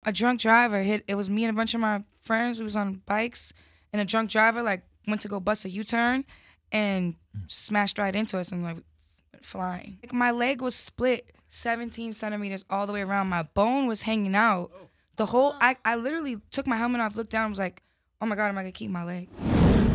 a drunk driver hit. It was me and a bunch of my friends. We was on bikes, and a drunk driver like went to go bust a U-turn and smashed right into us and like flying. Like, my leg was split 17 centimeters all the way around. My bone was hanging out. The whole, I literally took my helmet off, looked down, and was like, oh my God, am I gonna keep my leg?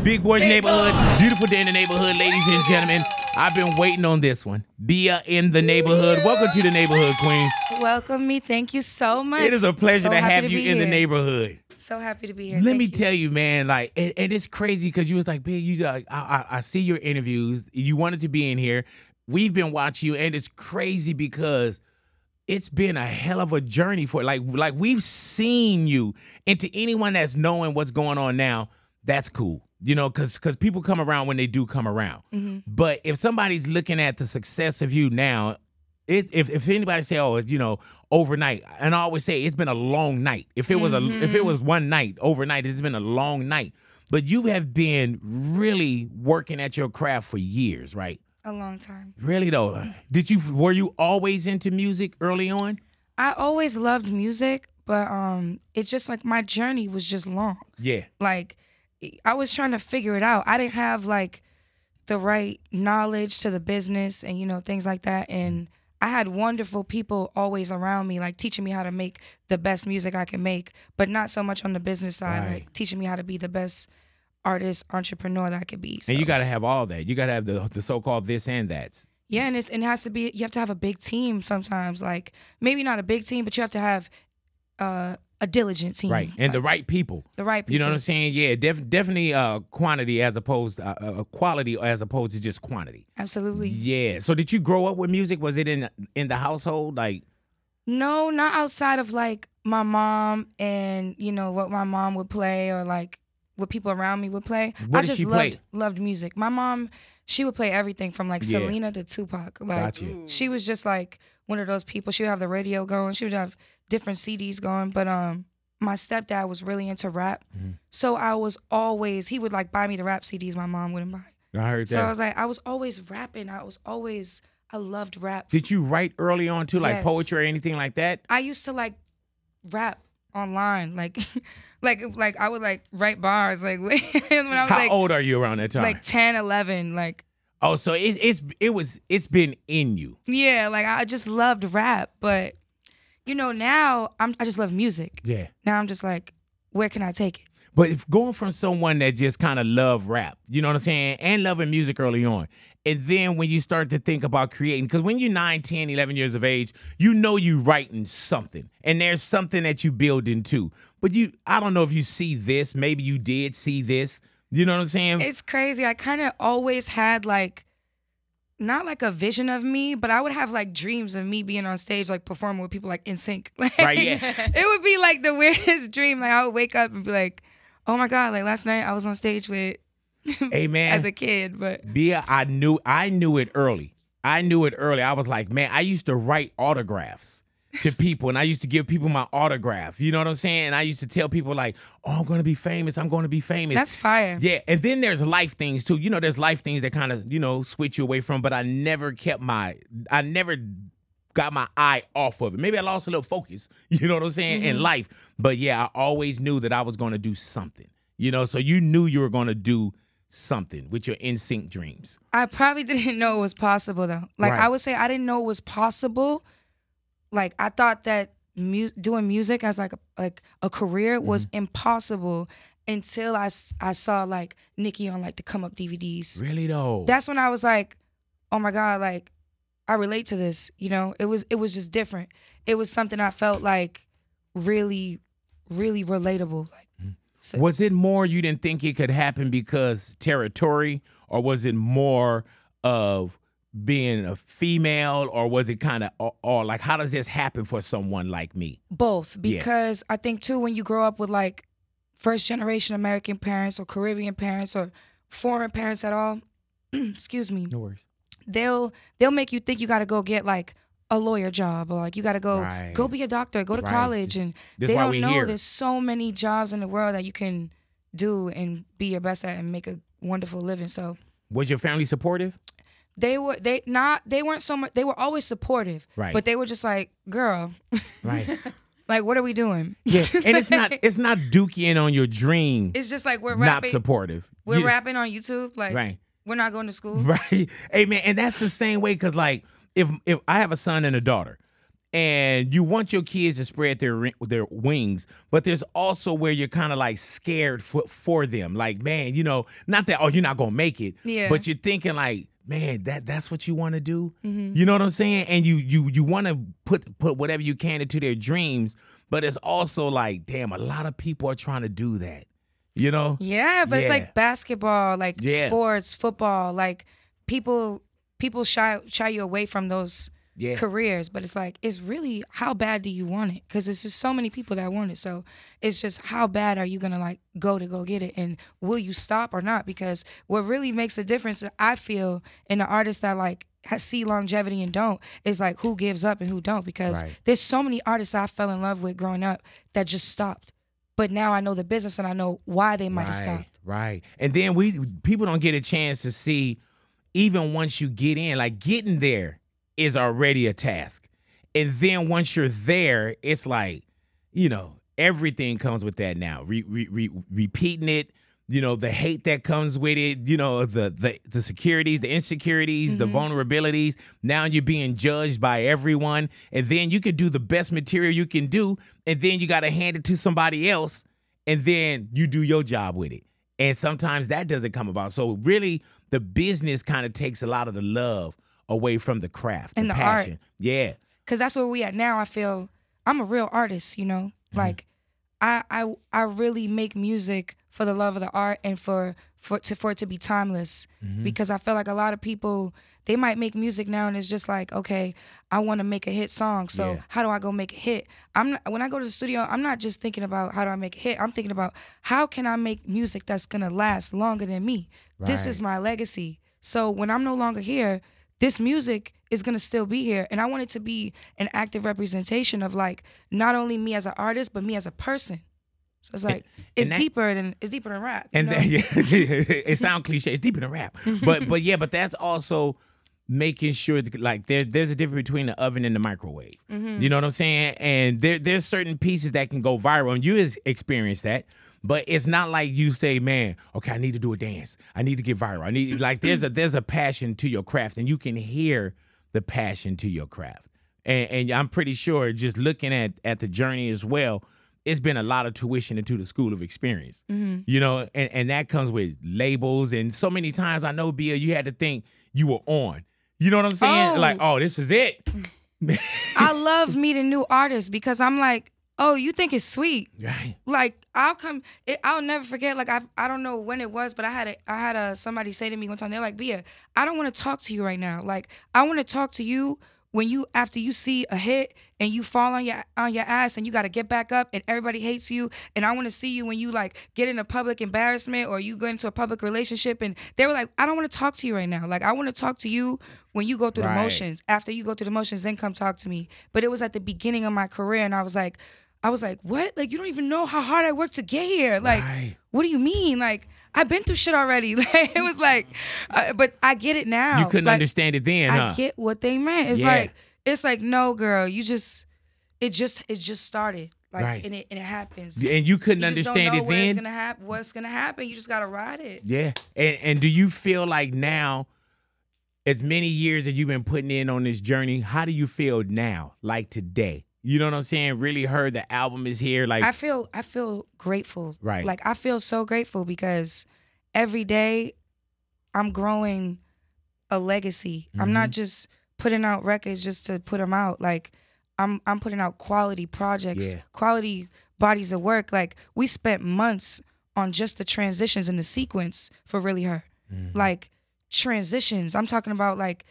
Big Boy's Neighborhood, beautiful day in the neighborhood, ladies and gentlemen. I've been waiting on this one. Bia in the neighborhood. Welcome to the neighborhood, Queen. Welcome me. Thank you so much. It is a pleasure So to happy have to you be in the here. neighborhood. So happy to be here. Let me tell you, man, like, and it's crazy because you was like, Big, you like, I see your interviews. You wanted to be in here. We've been watching you, and it's crazy because it's been a hell of a journey for like we've seen you. And to anyone that's knowing what's going on now, that's cool. You know, because people come around when they do come around. Mm-hmm. But if somebody's looking at the success of you now, if anybody say, oh, you know, overnight, and I always say it's been a long night. If it was if it was one night, overnight, it's been a long night. But you have been really working at your craft for years, right? A long time. Really though. Were you always into music early on? I always loved music, but it's just like my journey was just long. Yeah. Like, I was trying to figure it out. I didn't have like the right knowledge to the business and, you know, things like that. And I had wonderful people always around me, like teaching me how to make the best music I can make, but not so much on the business side, like teaching me how to be the best artist, entrepreneur that I could be. So. And you got to have all that. You got to have the so-called this and that's. Yeah, and it has to be, you have to have a big team sometimes. Like, maybe not a big team, but you have to have a diligent team. Right, and the right people. The right people. You know what I'm saying? Yeah, definitely quantity as opposed to quality as opposed to just quantity. Absolutely. Yeah. So did you grow up with music? Was it in the household? Like, no, not outside of like my mom and, you know, what my mom would play or like what people around me would play. What did she play? Loved music. My mom, she would play everything from like Selena to Tupac. Like, Gotcha. She was just like one of those people. She would have the radio going. She would have different CDs going. But my stepdad was really into rap. So I was always, he would like buy me the rap CDs my mom wouldn't buy. I heard that. So I was like, I was always rapping. I loved rap. Did you write early on too, like Yes. poetry or anything like that? I used to like rap online, like I would like write bars, like when I was How like, old are you around that time? like 10, 11, like. Oh, so it's been in you. Yeah, like I just loved rap, but you know now I just love music. Yeah. Now I'm just like, where can I take it? But if going from someone that just kind of loved rap, you know what I'm saying, and loving music early on, and then when you start to think about creating, because when you're 9, 10, 11 years of age, you know you writing something, and there's something that you build into. But I don't know if you see this, maybe you did see this, you know what I'm saying? It's crazy. I kind of always had like, not like a vision of me, but I would have like dreams of me being on stage, like performing with people like NSYNC. Like, Right, yeah. It would be like the weirdest dream. Like I would wake up and be like, oh my God, like last night I was on stage with, Hey man, as a kid, but. Bia, I knew it early. I was like, man, I used to write autographs to people, and I used to give people my autograph. You know what I'm saying? And I used to tell people like, oh, I'm going to be famous. That's fire. Yeah, and then there's life things too. You know, there's life things that kind of, you know, switch you away from, but I never got my eye off of it. Maybe I lost a little focus, you know what I'm saying, in life. But yeah, I always knew that I was going to do something, you know, so you knew you were going to do something with your NSYNC dreams. I probably didn't know it was possible though. Like Right. I would say I didn't know it was possible. Like I thought that doing music as like a career was impossible until I saw like Nicki on like the Come Up DVDs. Really though? That's when I was like, oh my God, like I relate to this. You know, it was just different. It was something I felt like really, really relatable. Like, so, was it more you didn't think it could happen because territory, or was it more of being a female, or was it kind of, or like, how does this happen for someone like me? both, because I think too when you grow up with like first generation American parents or Caribbean parents or foreign parents at all, excuse me, No worries. they'll make you think you got to go get like a lawyer job, or like you got to go be a doctor, go to Right. college, and This they why don't we know here. there's so many jobs in the world that you can do and be your best at and make a wonderful living. So Was your family supportive? they weren't so much, they were always supportive, Right. but they were just like, girl, Right. Like, what are we doing? Yeah, and it's not dookie on your dream. It's just like we're not rapping. supportive. We're rapping on YouTube. Like, right. We're not going to school. Right. Hey, man, and that's the same way because, like, if I have a son and a daughter, and you want your kids to spread their wings, but there's also where you're kind of like scared for them. Like, man, you know, not that, oh, you're not going to make it, but you're thinking like, man, that's what you want to do. You know what I'm saying? And you want to put whatever you can into their dreams, but it's also like, damn, a lot of people are trying to do that. You know? Yeah, but it's like basketball, like sports, football, like people shy you away from those careers, but it's like, it's really, how bad do you want it? Because it's just so many people that want it. So it's just, how bad are you gonna like go get it, and will you stop or not? Because what really makes a difference, I feel, in the artists that like see longevity and don't, is like who gives up and who don't. Because there's so many artists I fell in love with growing up that just stopped. But now I know the business and I know why they might have stopped. Right. And then people don't get a chance to see, even once you get in, like getting there is already a task. And then once you're there, it's like, you know, everything comes with that now. Repeating it, you know, the hate that comes with it, you know, the securities, the insecurities, the vulnerabilities. Now you're being judged by everyone. And then you could do the best material you can do, and then you got to hand it to somebody else, and then you do your job with it. And sometimes that doesn't come about. So really, the business kind of takes a lot of the love away from the craft and the passion. Art. Yeah. Because that's where we at now. I feel I'm a real artist, you know? Like, I really make music for the love of the art and for it to be timeless. Because I feel like a lot of people, they might make music now and it's just like, okay, I want to make a hit song. So how do I go make a hit? When I go to the studio, I'm not just thinking about how do I make a hit. I'm thinking about how can I make music that's going to last longer than me? Right. This is my legacy. So when I'm no longer here, this music is going to still be here. And I want it to be an active representation of like, not only me as an artist, but me as a person. So it's like, it's deeper than rap. And it sounds cliche. It's deeper than rap. But that's also making sure that, like, there's a difference between the oven and the microwave. You know what I'm saying? And there's certain pieces that can go viral, and you experience that. But it's not like you say, man, okay, I need to do a dance. I need to get viral. I need, like, there's a passion to your craft, and you can hear the passion to your craft. And I'm pretty sure, just looking at the journey as well, it's been a lot of tuition into the school of experience. You know, and that comes with labels. And so many times I know, Bia, you had to think you were on. You know what I'm saying? Like, oh, this is it. I love meeting new artists because I'm like, oh, you think it's sweet. Right. Like, I'll never forget, like, I don't know when it was, but I had somebody say to me one time, they're like, Bia, I don't want to talk to you right now. Like, I want to talk to you after you see a hit and you fall on your ass and you got to get back up and everybody hates you, and I want to see you when you like get in a public embarrassment or you go into a public relationship. And they were like, I don't want to talk to you right now. Like, I want to talk to you when you go through the motions. After you go through the motions, then come talk to me. But it was at the beginning of my career, and I was like, what? Like, you don't even know how hard I worked to get here. Like, what do you mean? Like, I've been through shit already. Like, it was like, but I get it now. You couldn't understand it then, huh? I get what they meant. It's like, no, girl, it just started. Like, and it happens. And you couldn't understand it then? What's gonna happen? You just gotta ride it. Yeah. And do you feel like now, as many years that you've been putting in on this journey, how do you feel now, like today? You know what I'm saying? Really heard the album is here. Like, I feel grateful. Right. Like, I feel so grateful because every day I'm growing a legacy. I'm not just putting out records just to put them out. Like, I'm putting out quality projects, quality bodies of work. Like, we spent months on just the transitions and the sequence for Really Her. Like, transitions. I'm talking about, like,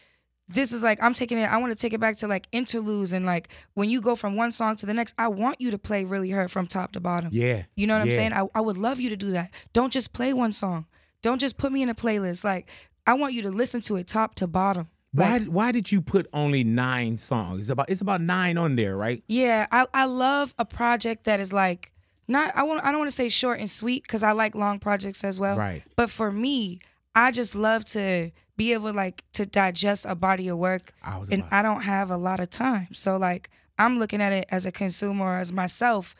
this is like, I want to take it back to like interludes, and like when you go from one song to the next, I want you to play Really Her from top to bottom. Yeah. You know what I'm saying? I would love you to do that. Don't just play one song. Don't just put me in a playlist. Like, I want you to listen to it top to bottom. Why did you put only 9 songs? It's about 9 on there, right? Yeah, I love a project that is like, I don't want to say short and sweet because I like long projects as well. Right. But for me, I just love to be able, like, to digest a body of work, and I don't have a lot of time. So, like, I'm looking at it as a consumer or as myself.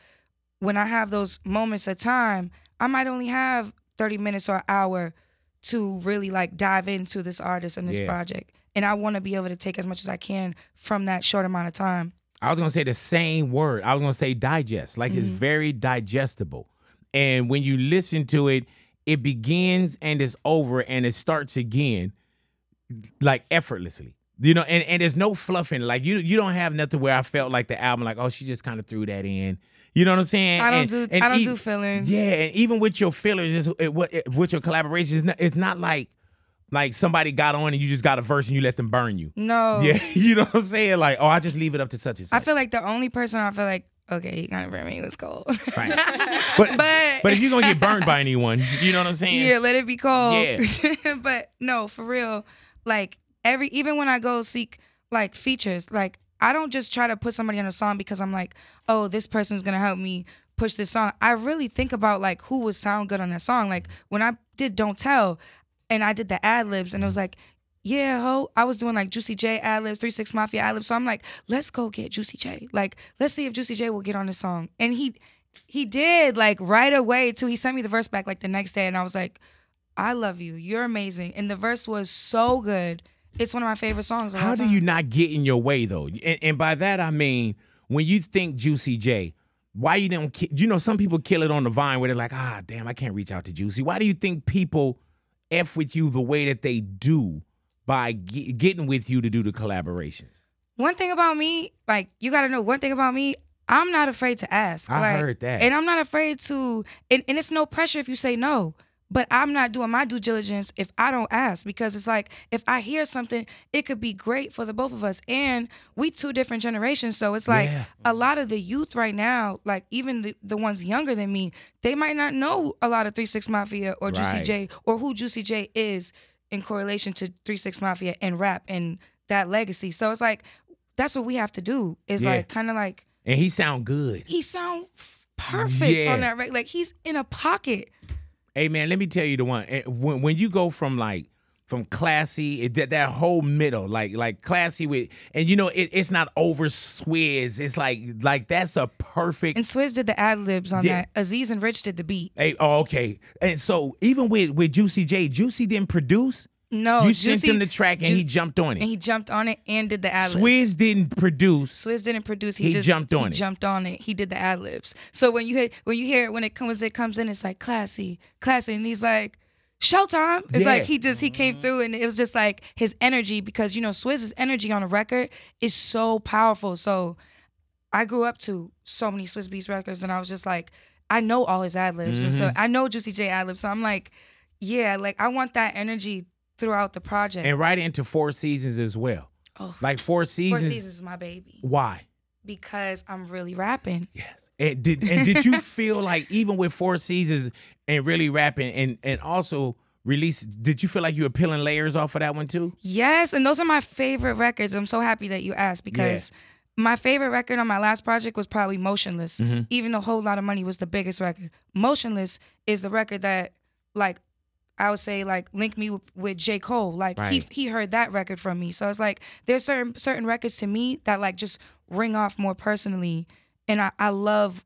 When I have those moments of time, I might only have 30 minutes or an hour to really like dive into this artist and this project. And I want to be able to take as much as I can from that short amount of time. I was going to say the same word. I was going to say digest. Like it's very digestible. And when you listen to it, it begins and it's over and it starts again like effortlessly. You know, and there's no fluffing. Like you don't have nothing where I felt like the album, like, oh, she just kind of threw that in. You know what I'm saying? I don't do fillings. Yeah, and even with your fillers, with your collaborations, it's not like somebody got on and you just got a verse and you let them burn you. No. Yeah, you know what I'm saying? Like, oh, I just leave it up to such and such. I feel like the only person I feel like, okay, he kind of burned me, it was cold. Right. But if you're going to get burned by anyone, you know what I'm saying? Yeah, let it be cold. Yeah. But no, for real, like even when I go seek like features, like I don't just try to put somebody on a song because I'm like, oh, this person's going to help me push this song. I really think about like who would sound good on that song. Like when I did Don't Tell and I did the ad-libs and it was like, yeah, ho, I was doing like Juicy J ad-libs, 3 6 Mafia ad-libs. So I'm like, let's go get Juicy J. Like, let's see if Juicy J will get on this song. And he did like right away too. He sent me the verse back like the next day and I was like, I love you. You're amazing. And the verse was so good. It's one of my favorite songs of all time. How do you not get in your way, though? And by that, I mean, when you think Juicy J, why you don't, you know, some people kill it on the Vine where they're like, damn, I can't reach out to Juicy. Why do you think people F with you the way that they do by getting with you to do the collaborations? One thing about me, like, you got to know one thing about me, I'm not afraid to ask. I heard that. And I'm not afraid to, and it's no pressure if you say no. But I'm not doing my due diligence if I don't ask because it's like if I hear something, it could be great for the both of us. And we 2 different generations. So it's like a lot of the youth right now, like even the ones younger than me, they might not know a lot of 3 6 Mafia or Juicy J or who Juicy J is in correlation to 3 6 Mafia and rap and that legacy. So it's like that's what we have to do is like kind of like. And he sound good. He sound perfect on that. Like he's in a pocket. Hey, man, let me tell you the one. When you go from classy, that whole middle, like classy with, and you know, it's not over Swizz. It's like that's a perfect. And Swizz did the ad-libs on that. Aziz and Rich did the beat. Hey, okay. And so even with Juicy J, Juicy didn't produce. No, you sent him the track and he jumped on it. And he jumped on it and did the ad-libs. Swizz didn't produce. Swizz didn't produce. He jumped on it. He jumped on it. He did the ad-libs. So when you hear it when it comes in, it's like classy, and he's like, Showtime. It's like he came through and it was just like his energy because you know Swizz's energy on a record is so powerful. So I grew up to so many Swizz Beatz records and I was just like, I know all his ad-libs and so I know Juicy J ad-libs. So I'm like, yeah, like I want that energy throughout the project. And right into 4 Seasons as well. Oh, like 4 Seasons. 4 Seasons is my baby. Why? Because I'm really rapping. Yes. And did you feel like even with 4 Seasons and really rapping and also release, did you feel like you were peeling layers off of that one too? Yes, and those are my favorite records. I'm so happy that you asked because my favorite record on my last project was probably Motionless. Even though Whole Lot of Money was the biggest record. Motionless is the record that like I would say like link me with J. Cole. Like he heard that record from me. So it's like there's certain records to me that like just ring off more personally. And I love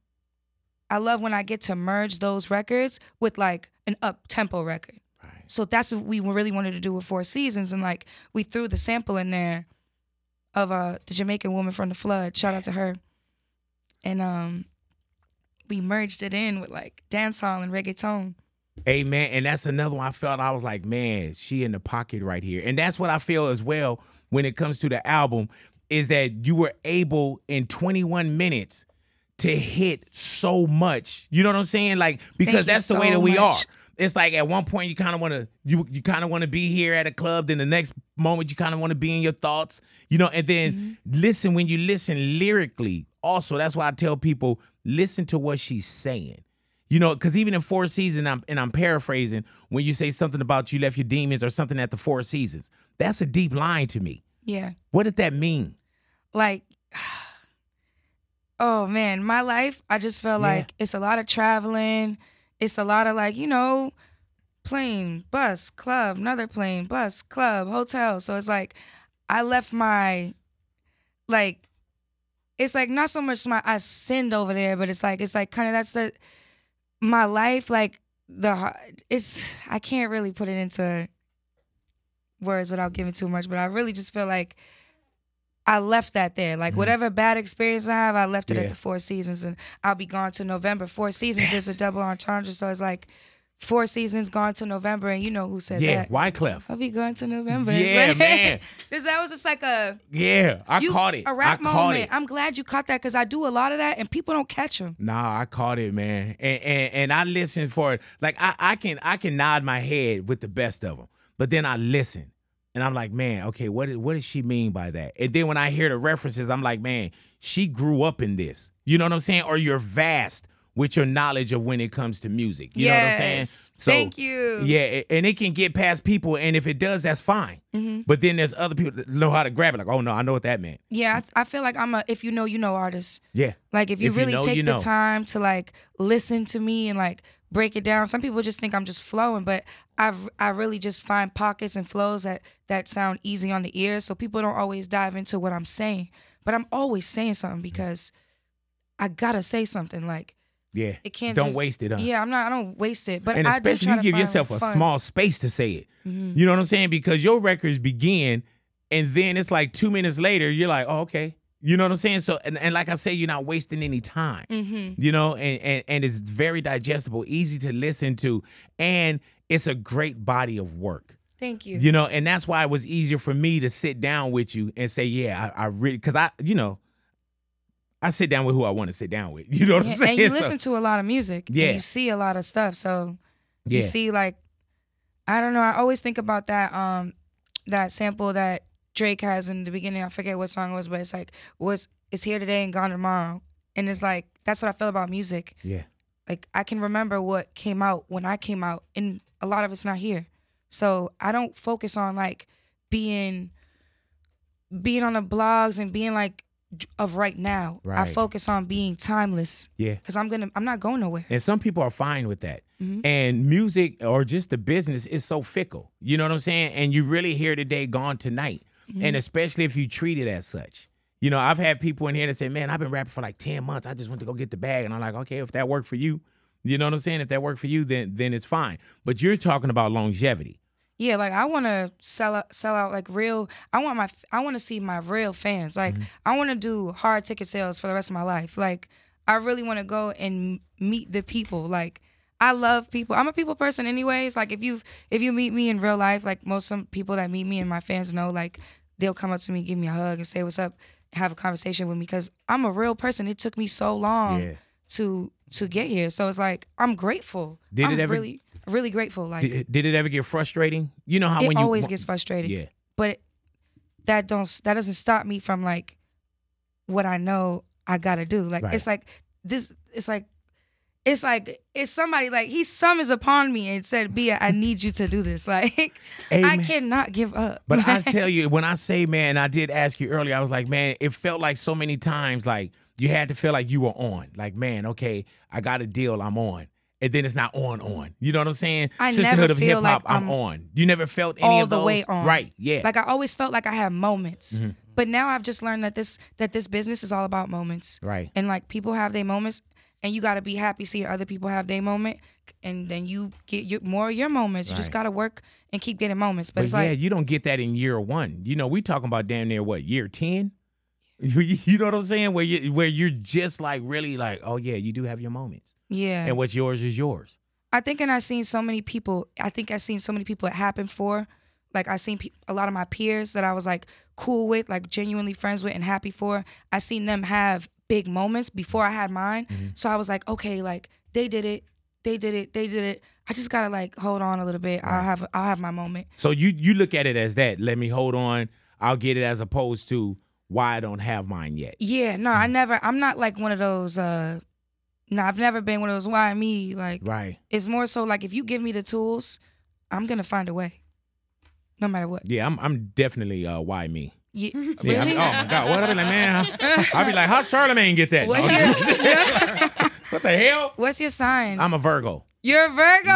when I get to merge those records with like an up-tempo record. Right. So that's what we really wanted to do with 4 Seasons. And like we threw the sample in there of the Jamaican woman from the Flood. Shout out to her. And we merged it in with like dancehall and reggaeton. Hey, man, and that's another one I was like, man, she in the pocket right here. And that's what I feel as well when it comes to the album is that you were able in 21 minutes to hit so much. You know what I'm saying? Like, because that's the way that we are. It's like at one point you kind of want to you kind of want to be here at a club, then the next moment you kind of want to be in your thoughts, you know, and then listen when you listen lyrically. Also, that's why I tell people, listen to what she's saying. You know, because even in 4 Seasons, I'm paraphrasing, when you say something about you left your demons or something at the 4 Seasons, that's a deep line to me. Yeah. What did that mean? Like, oh, man, my life, I just felt like it's a lot of traveling. It's a lot of like, you know, plane, bus, club, another plane, bus, club, hotel. So it's like I left my, like, it's like not so much I sinned over there, but it's like kind of that's my life. Like I can't really put it into words without giving too much, but I really just feel like I left that there. Like whatever bad experience I have, I left it at the Four Seasons, and I'll be gone to November. Four Seasons is a double entendre, so it's like 4 seasons gone to November, and you know who said that? Yeah, Wyclef. I'll be going to November. Yeah, man. That was just like a I caught it. A rap I caught moment. it. I'm glad you caught that because I do a lot of that, and people don't catch them. Nah, I caught it, man, and I listen for it. Like I can nod my head with the best of them, but then I listen. And I'm like, man, okay, what does she mean by that? And then when I hear the references, I'm like, man, she grew up in this. You know what I'm saying? Or you're vast with your knowledge of when it comes to music. You know what I'm saying? So, thank you. Yeah, and it can get past people, and if it does, that's fine. But then there's other people that know how to grab it. Like, oh, no, I know what that meant. Yeah, I feel like I'm a if you know, you know artist. Yeah. Like, if you really take the time to, like, listen to me and, like, break it down. Some people just think I'm just flowing, but I really just find pockets and flows that sound easy on the ear, so people don't always dive into what I'm saying. But I'm always saying something because I gotta say something. Like, yeah, it can't. Don't waste it. Yeah, I don't waste it. But and especially you give yourself a small space to say it. You know what I'm saying? Because your records begin, and then it's like 2 minutes later, you're like, oh, okay. You know what I'm saying? So, and like I say, you're not wasting any time. You know, and it's very digestible, easy to listen to, and it's a great body of work. Thank you. You know, and that's why it was easier for me to sit down with you and say, yeah, I really, because I sit down with who I want to sit down with. You know what I'm saying? And you listen to a lot of music. Yeah. And you see a lot of stuff. So you see, like, I don't know. I always think about that that sample that Drake has in the beginning. I forget what song it was, but it's like, it's here today and gone tomorrow. And it's like, that's what I feel about music. Yeah. Like, I can remember what came out when I came out, and a lot of it's not here. So I don't focus on, like, being on the blogs and being, like, of right now. Right. I focus on being timeless. Yeah. Because I'm not going nowhere. And some people are fine with that. And music or just the business is so fickle. You know what I'm saying? And you really here today, gone tonight. And especially if you treat it as such. You know, I've had people in here that say, man, I've been rapping for like 10 months. I just went to go get the bag. And I'm like, okay, if that worked for you, you know what I'm saying? If that worked for you, then it's fine. But you're talking about longevity. Yeah, like, I want to sell out like real. I want to see my real fans. Like, I want to do hard ticket sales for the rest of my life. Like, I really want to go and meet the people. Like, I love people. I'm a people person anyways. Like, if you meet me in real life, like, some people that meet me and my fans know, like, they'll come up to me, give me a hug, and say what's up, have a conversation with me, because I'm a real person. It took me so long to get here. So it's like, I'm grateful. Really grateful. Like, did it ever get frustrating? You know how when you always gets frustrating. Yeah. But that doesn't stop me from, like, what I know I gotta do. Like, it's like this. It's somebody, like, he summons upon me and said, Bia, I need you to do this. Like, I cannot give up. But I tell you, when I say, man, I did ask you earlier, I was like, man, it felt like so many times, like, you had to feel like you were on. Like, man, okay, I got a deal, I'm on. And then it's not on. You know what I'm saying? I Sisterhood never of feel Hip Hop, like I'm on. You never felt any of those? All the way on. Right, yeah. Like, I always felt like I had moments. But now I've just learned that this business is all about moments. Right. And, like, people have their moments, and you got to be happy seeing other people have their moment, and then you get more of your moments. Right. You just got to work and keep getting moments. But it's like, you don't get that in year one. You know, we talking about damn near, what, year 10? You know what I'm saying? Where you're just, like, really like, oh, yeah, you do have your moments. Yeah. And what's yours is yours. I think I've seen so many people it happen for. Like, I seen a lot of my peers that I was, like, cool with, like, genuinely friends with and happy for. I seen them have big moments before I had mine. So I was like, okay, like, they did it. I just gotta, like, hold on a little bit. Right. I'll have my moment. So you look at it as that. Let me hold on. I'll get it, as opposed to why I don't have mine yet. Yeah, no, I'm not like one of those. I've never been one of those why me. Like, right. It's more so like, if you give me the tools, I'm gonna find a way, no matter what. Yeah, I'm definitely why me. Yeah, really? Oh my God, what? I be like, man, I'll be like, how Charlamagne get that? What the hell? What's your sign? I'm a Virgo. You're a Virgo?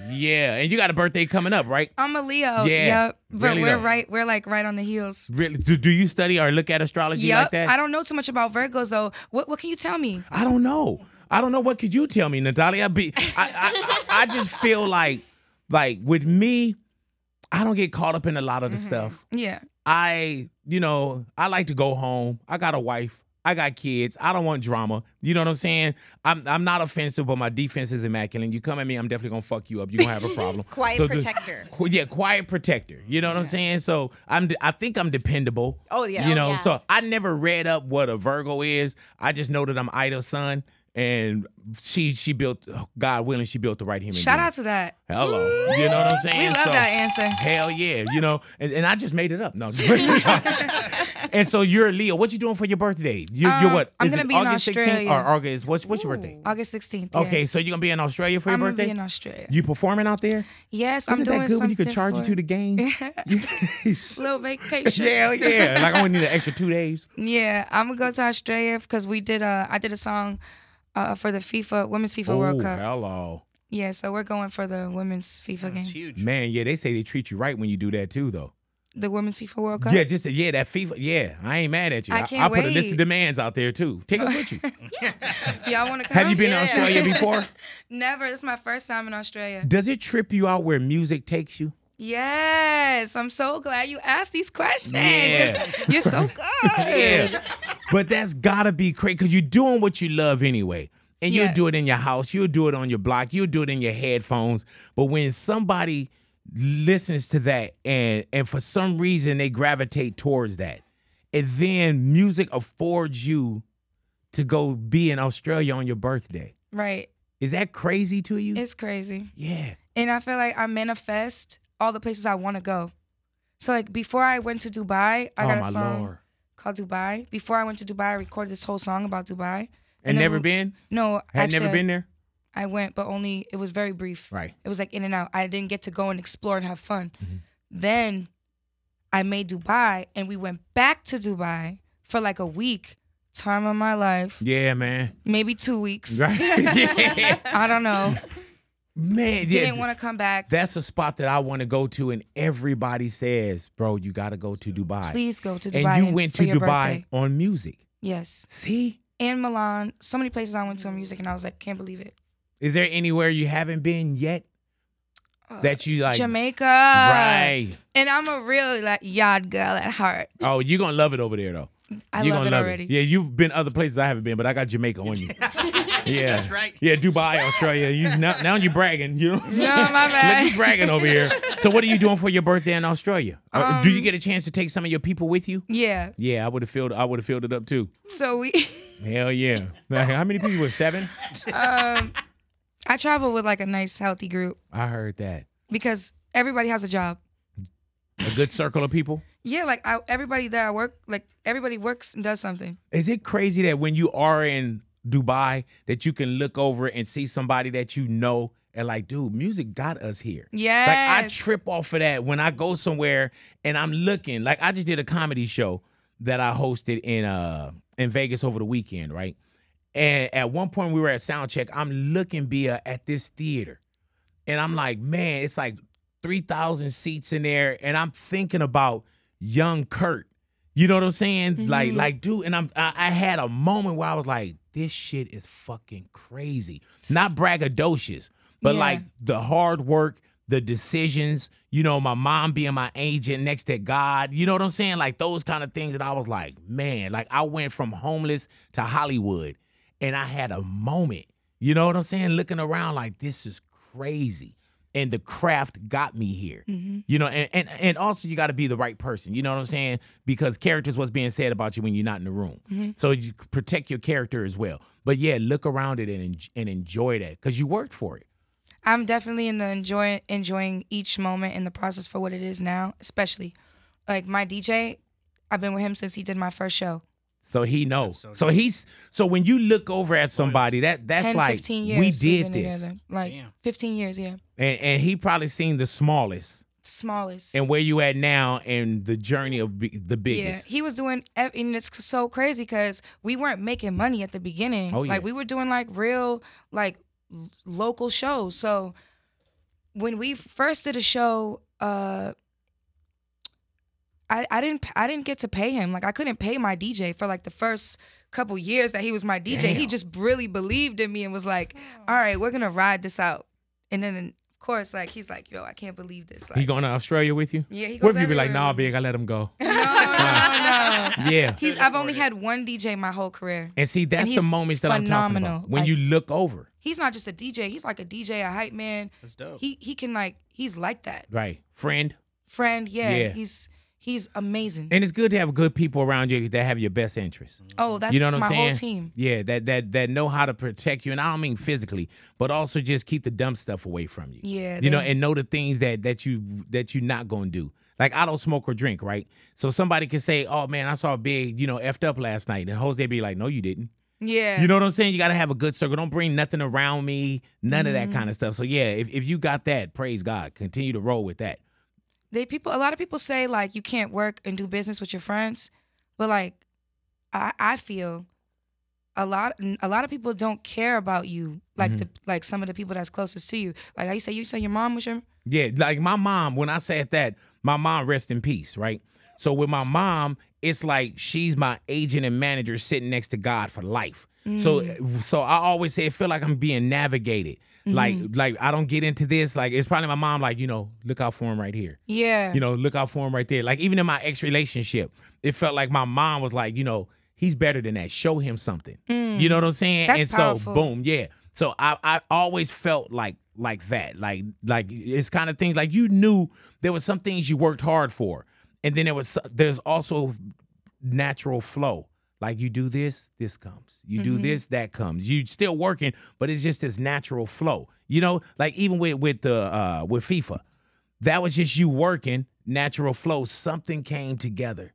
Yeah. And you got a birthday coming up, right? I'm a Leo. Yeah. Yep. But Really we're though. right. We're like right on the heels. Really? Do you study or look at astrology like that? I don't know too much about Virgos though. What can you tell me? I don't know. What could you tell me, Natalia? I just feel like with me, I don't get caught up in a lot of the stuff. Yeah. I like to go home. I got a wife. I got kids. I don't want drama. You know what I'm saying? I'm not offensive, but my defense is immaculate. You come at me, I'm definitely gonna fuck you up. You're gonna have a problem. Quiet protector. Quiet protector. You know what I'm saying? So I think I'm dependable. Oh, yeah. You know, Oh, yeah. so I never read up what a Virgo is. I just know that I'm Ida's son. And she built, God willing, she built the right human Shout being. out to that. Hello. You know what I'm saying? We love that answer. Hell yeah. You know, and I just made it up. No. And so you're a Leo. What you doing for your birthday? You're what? I'm Is gonna it be in August 16th Australia. or August? What's your birthday? August 16th. Yeah. Okay, so you're gonna be in Australia for your I'm birthday? gonna be in Australia. You performing out there? Yes, I'm Isn't doing that good when you something could charge you to the game? little vacation. Hell yeah. Like I only need an extra 2 days. Yeah, I'm gonna go to Australia because I did a song for the Women's FIFA World Cup. Hello. Yeah, so we're going for the Women's FIFA game. Huge. Man, yeah, they say they treat you right when you do that too, though. The Women's FIFA World Cup. Yeah, that FIFA. Yeah, I ain't mad at you. I can't put a list wait. of demands out there too. Take us with you. Y'all want to come? Have you been to Australia before? Never. This is my first time in Australia. Does it trip you out where music takes you? Yes, I'm so glad you asked these questions. Yeah. You're so good. Yeah. But that's gotta be crazy because you're doing what you love anyway. And you'll Yeah. do it in your house. You'll do it on your block. You'll do it in your headphones. But when somebody listens to that and for some reason they gravitate towards that, and then music affords you to go be in Australia on your birthday. Right. Is that crazy to you? It's crazy. Yeah. And I feel like I manifest all the places I want to go. So like before I went to Dubai, I got a song called Dubai. Before I went to Dubai, I recorded this whole song about Dubai. And then never been? No, Had never been there? I went, but it was very brief. Right. It was like in and out. I didn't get to go and explore and have fun. Then I made Dubai and we went back to Dubai for like a week. Time of my life. Yeah, man. Maybe 2 weeks. Right. Yeah. I don't know. Man, Didn't want to come back. That's a spot that I want to go to, and everybody says, bro, you got to go to Dubai. Please go to Dubai. And you went for to your Dubai birthday. on music. Yes. See? And Milan. So many places I went to on music and I was like, can't believe it. Is there anywhere you haven't been yet that you like? Jamaica. Right. And I'm a real like yard girl at heart. Oh, you're going to love it over there, though. I You're love gonna it love already. Yeah, you've been other places I haven't been, but I got Jamaica on you. Yeah. That's right. Yeah, Dubai, Australia. Now you're bragging. You know? No, my Look, bad. you bragging over here. So what are you doing for your birthday in Australia? Do you get a chance to take some of your people with you? Yeah. Yeah, I would have filled it up too. So we Hell yeah. Now, how many people were 7? I travel with like a nice healthy group I heard that. because everybody has a job. A good circle of people. Yeah, like everybody that I work, like everybody works and does something. Is it crazy that when you are in Dubai that you can look over and see somebody that you know and like, dude, music got us here. Yes. Like I trip off of that when I go somewhere and I'm looking. Like I just did a comedy show that I hosted in Vegas over the weekend, right? And at one point we were at sound check. I'm looking at this theater. And I'm like, man, it's like 3,000 seats in there. And I'm thinking about young Kurt. You know what I'm saying? Mm-hmm. Like, dude, and I had a moment where I was like, this shit is fucking crazy. Not braggadocious, but Yeah. like the hard work, the decisions, you know, my mom being my agent next to God, you know what I'm saying? Like those kind of things. And I was like, man, like I went from homeless to Hollywood and I had a moment, you know what I'm saying? Looking around like, this is crazy. And the craft got me here, you know, and also you got to be the right person, you know what I'm saying? Because character is what's being said about you when you're not in the room. So you protect your character as well. But yeah, look around it and enjoy that because you worked for it. I'm definitely in the enjoying each moment in the process for what it is now, especially like my DJ. I've been with him since he did my first show. So he knows. so So when you look over at somebody, that's 10, like 15 years we we've did been this, together. Like Damn. 15 years, yeah. and he probably seen the smallest Smallest. and where you at now and the journey of the Yeah, biggest. he was doing, and it's so crazy because we weren't making money at the beginning. Oh, yeah. Like we were doing like real, like local shows. So when we first did a show, I didn't get to pay him. Like I couldn't pay my DJ for like the first couple years that he was my DJ. Damn. He just really believed in me and was like, all right, we're gonna ride this out. And then of course, like he's like, yo, I can't believe this. Like, He going to Australia with you? yeah, he What goes if you be like, everywhere nah, with me. big, I let him go? No. Yeah. I've only had one DJ my whole career. And see, that's And the he's moments that I'm talking phenomenal. about. When Like, you look over. he's not just a DJ. He's like a DJ, a hype man. That's dope. He can like, he's like that. Right. Friend. Friend, yeah. Yeah. He's amazing. And it's good to have good people around you that have your best interests. Oh, that's You know what I'm my saying? whole team. Yeah, that know how to protect you. And I don't mean physically, but also just keep the dumb stuff away from you. Yeah, You know, they- and know the things that you're not gonna do. Like I don't smoke or drink, right? So somebody can say, oh man, I saw Big, effed up last night. And Jose be like, no, you didn't. Yeah. You know what I'm saying? You gotta have a good circle. Don't bring nothing around me, none of Mm-hmm. that kind of stuff. So yeah, if you got that, praise God. Continue to roll with that. A lot of people say like you can't work and do business with your friends, but like I feel a lot of people don't care about you like like some of the people that's closest to you. Like how you say your mom was your Yeah, like my mom, when I said that, my mom rest in peace, right? So with my mom, it's like she's my agent and manager sitting next to God for life. So I always say it feel like I'm being navigated. Like I don't get into this. Like it's probably my mom, like, look out for him right here. yeah. Look out for him right there. Like even in my ex relationship, it felt like my mom was like, he's better than that. Show him something. You know what I'm saying? That's and powerful. so boom, yeah. So I always felt like that. Like it's kind of things like you knew there was some things you worked hard for. And then there's also natural flow. Like you do this comes. You do this, that comes. You still working, but it's just this natural flow. Like even with FIFA, that was just you working, natural flow. Something came together,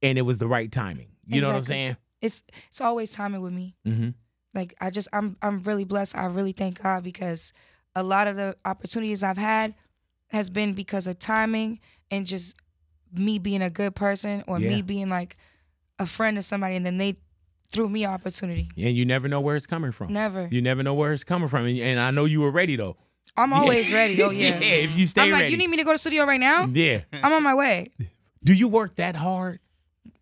and it was the right timing. You know what I'm Exactly. saying? It's always timing with me. Mm-hmm. Like I'm really blessed. I really thank God because a lot of the opportunities I've had has been because of timing and just me being a good person or Yeah. me being like a friend of somebody, and then they threw me an opportunity. And you never know where it's coming from. Never. You never know where it's coming from. And I know you were ready though. I'm always ready. Oh yeah. Yeah, if you stay I'm like, ready. you need me to go to the studio right now? Yeah. I'm on my way. Do you work that hard?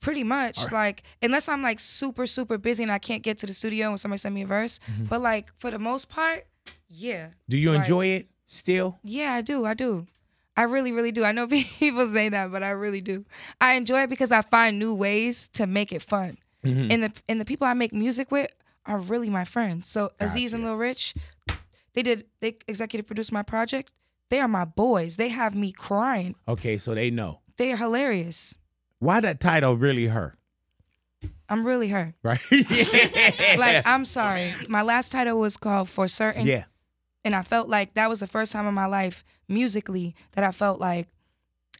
Pretty much. Like, unless I'm like super, super busy and I can't get to the studio when somebody send me a verse. But like for the most part, yeah. Do you Like, enjoy it still? Yeah, I do. I really, really do. I know people say that, but I really do. I enjoy it because I find new ways to make it fun. And the people I make music with are really my friends. So Aziz and Lil Rich, they executive produced my project. They are my boys. They have me crying. Okay, so they know. They are hilarious. Why that title really her? I'm really her. Right? Like, I'm sorry. My last title was called For Certain. Yeah. And I felt like that was the first time in my life musically that I felt like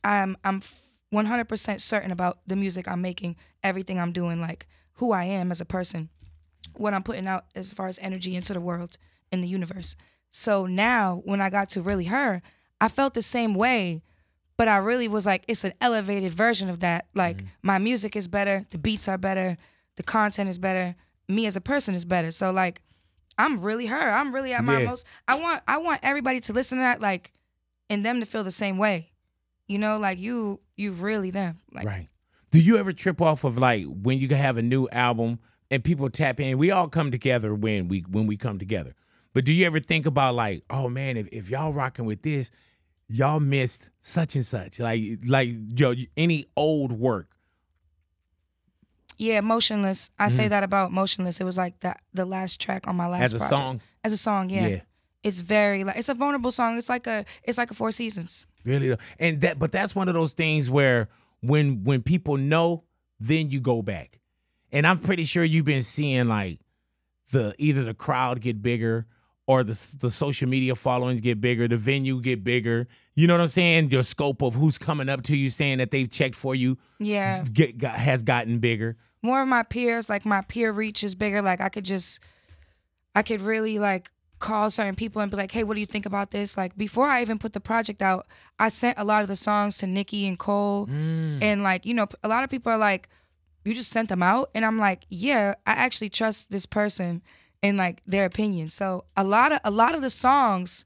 I'm 100% certain about the music I'm making, everything I'm doing, like who I am as a person, what I'm putting out as far as energy into the world and the universe. So now when I got to Really Her, I felt the same way, but I really was like, it's an elevated version of that. Like my music is better, the beats are better, the content is better, me as a person is better. So like, I'm really her. I'm really at my most. I want everybody to listen to that, like, and them to feel the same way. Like you really them. Like, Right. Do you ever trip off of like when you have a new album and people tap in? We all come together when we come together. But do you ever think about like, oh man, if y'all rocking with this, y'all missed such and such. Like any old work. yeah, Motionless. I say that about Motionless. It was like the last track on my last As a project. song? As a song, yeah. Yeah. It's very like it's a vulnerable song. It's like a Four Seasons. Really? And but that's one of those things where when people know, then you go back. And I'm pretty sure you've been seeing like either the crowd get bigger or the social media followings get bigger, the venue get bigger. You know what I'm saying? Your scope of who's coming up to you saying that they've checked for you Yeah. has gotten bigger. More of my peers, like my peer reach is bigger. Like I could really like call certain people and be like, hey, what do you think about this? Like before I even put the project out, I sent a lot of the songs to Nicki and Cole. And like, a lot of people are like, you just sent them out? And I'm like, yeah, I actually trust this person. and like their opinion. So a lot of the songs,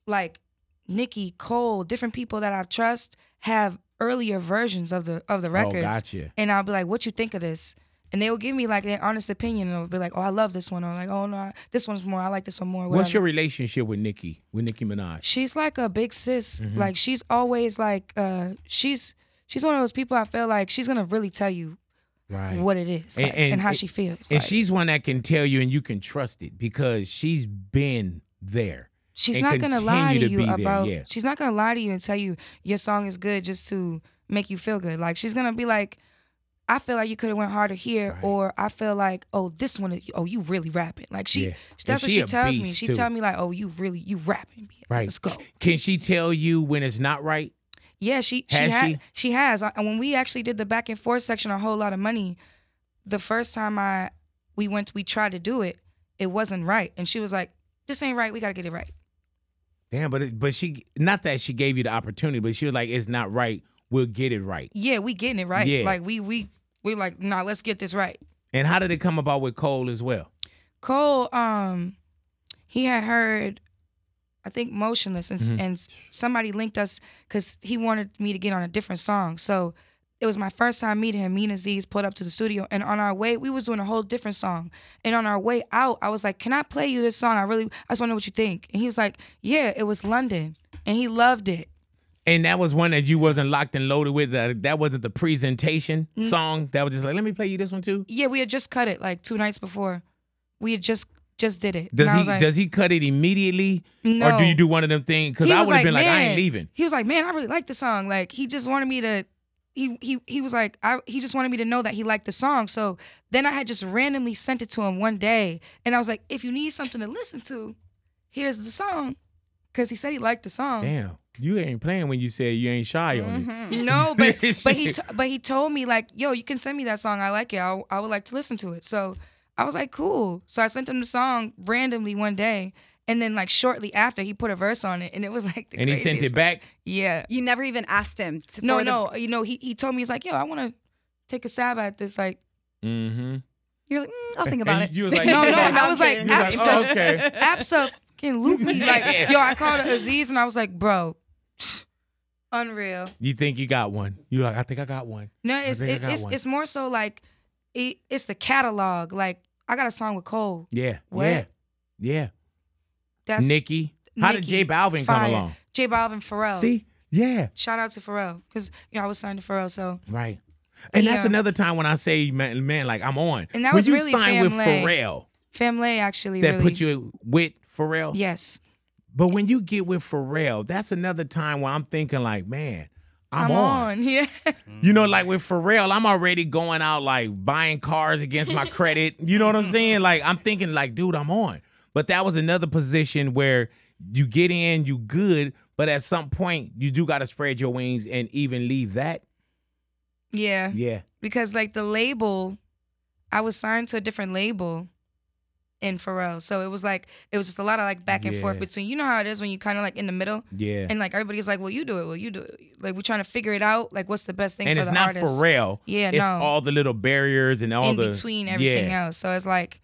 like Nicki, Cole, different people that I trust have earlier versions of the records. Oh, gotcha. And I'll be like, what you think of this? And they will give me like their honest opinion, and they'll be like, oh, I love this one, or like, oh no, this one's more, I like this one more. Whatever. What's your relationship with Nicki Minaj? She's like a big sis. Like she's always like, she's one of those people I feel like she's gonna really tell you what it is like, and how she feels. And like, she's one that can tell you and you can trust it because she's been there. She's not gonna lie to you about. Yeah. She's not gonna lie to you and tell you your song is good just to make you feel good. Like she's gonna be like, I feel like you could have went harder here, or I feel like, oh, this one, you really rapping. Like that's what she tells me. She tell me like, oh, you rapping. Right. Let's go. Can she tell you when it's not right? Yeah, she has. And when we actually did the back and forth section, A Whole Lot of Money, the first time we tried to do it, it wasn't right, and she was like, this ain't right. We gotta get it right. Damn, but she, not that she gave you the opportunity, but she was like, it's not right. We'll get it right. Yeah, we getting it right. Yeah. Like we're like, nah, let's get this right. And how did it come about with Cole as well? Cole, he had heard, I think, Motionless, and somebody linked us because he wanted me to get on a different song. So it was my first time meeting him. Me and Aziz pulled up to the studio, and on our way, we was doing a whole different song. And on our way out, I was like, can I play you this song? I just want to know what you think. And he was like, yeah, it was London. And he loved it. And that was one that you wasn't locked and loaded with. That wasn't the presentation song. That was just like, let me play you this one too. Yeah, we had just cut it like 2 nights before. We had just did it. Does he cut it immediately? No. Or do you do one of them things? Because I would have been like, I ain't leaving. He was like, man, I really like the song. Like he just wanted me to. He was like, he just wanted me to know that he liked the song. So then I had just randomly sent it to him one day, and I was like, if you need something to listen to, here's the song, because he said he liked the song. Damn, you ain't playing when you said you ain't shy on it. No, but he told me like, yo, you can send me that song. I like it. I would like to listen to it. So I was like, cool. So I sent him the song randomly one day. And then, like, shortly after, he put a verse on it, and it was like the And he sent it back? Yeah. You never even asked him to. No. You know, he told me, he's like, yo, I want to take a stab at this. Like, You're like, I'll think about it. You was like, no. I was like, okay. absolutely. Like, yo, I called Aziz, and I was like, bro, unreal. You think you got one? You like, I think I got one. No, it's more so like, it's the catalog. Like, I got a song with Cole. Yeah. What? Yeah. That's Nicki. How did J Balvin come along? J Balvin, Pharrell. See? Yeah. Shout out to Pharrell. Because, I was signed to Pharrell, so. Right. And that's another time when I say, man, like, I'm on. And that was really when you signed with Family. Pharrell. Family, actually, That really. put you with Pharrell? Yes. But when you get with Pharrell, that's another time where I'm thinking like, man, I'm on. Yeah. You know, like with Pharrell, I'm already going out like buying cars against my credit. You know what I'm saying? Like, I'm thinking like, dude, I'm on. But that was another position where you get in, you good, but at some point you do got to spread your wings and even leave that. Yeah. Yeah. Because like the label, I was signed to a different label in Pharrell. So it was just a lot of like back and forth between, you know how it is when you kind of like in the middle? Yeah. And like everybody's like, well, you do it. Like we're trying to figure it out. Like what's the best thing for the artist. And it's not Pharrell. Yeah, it's all the little barriers and all in between everything else. So it's like,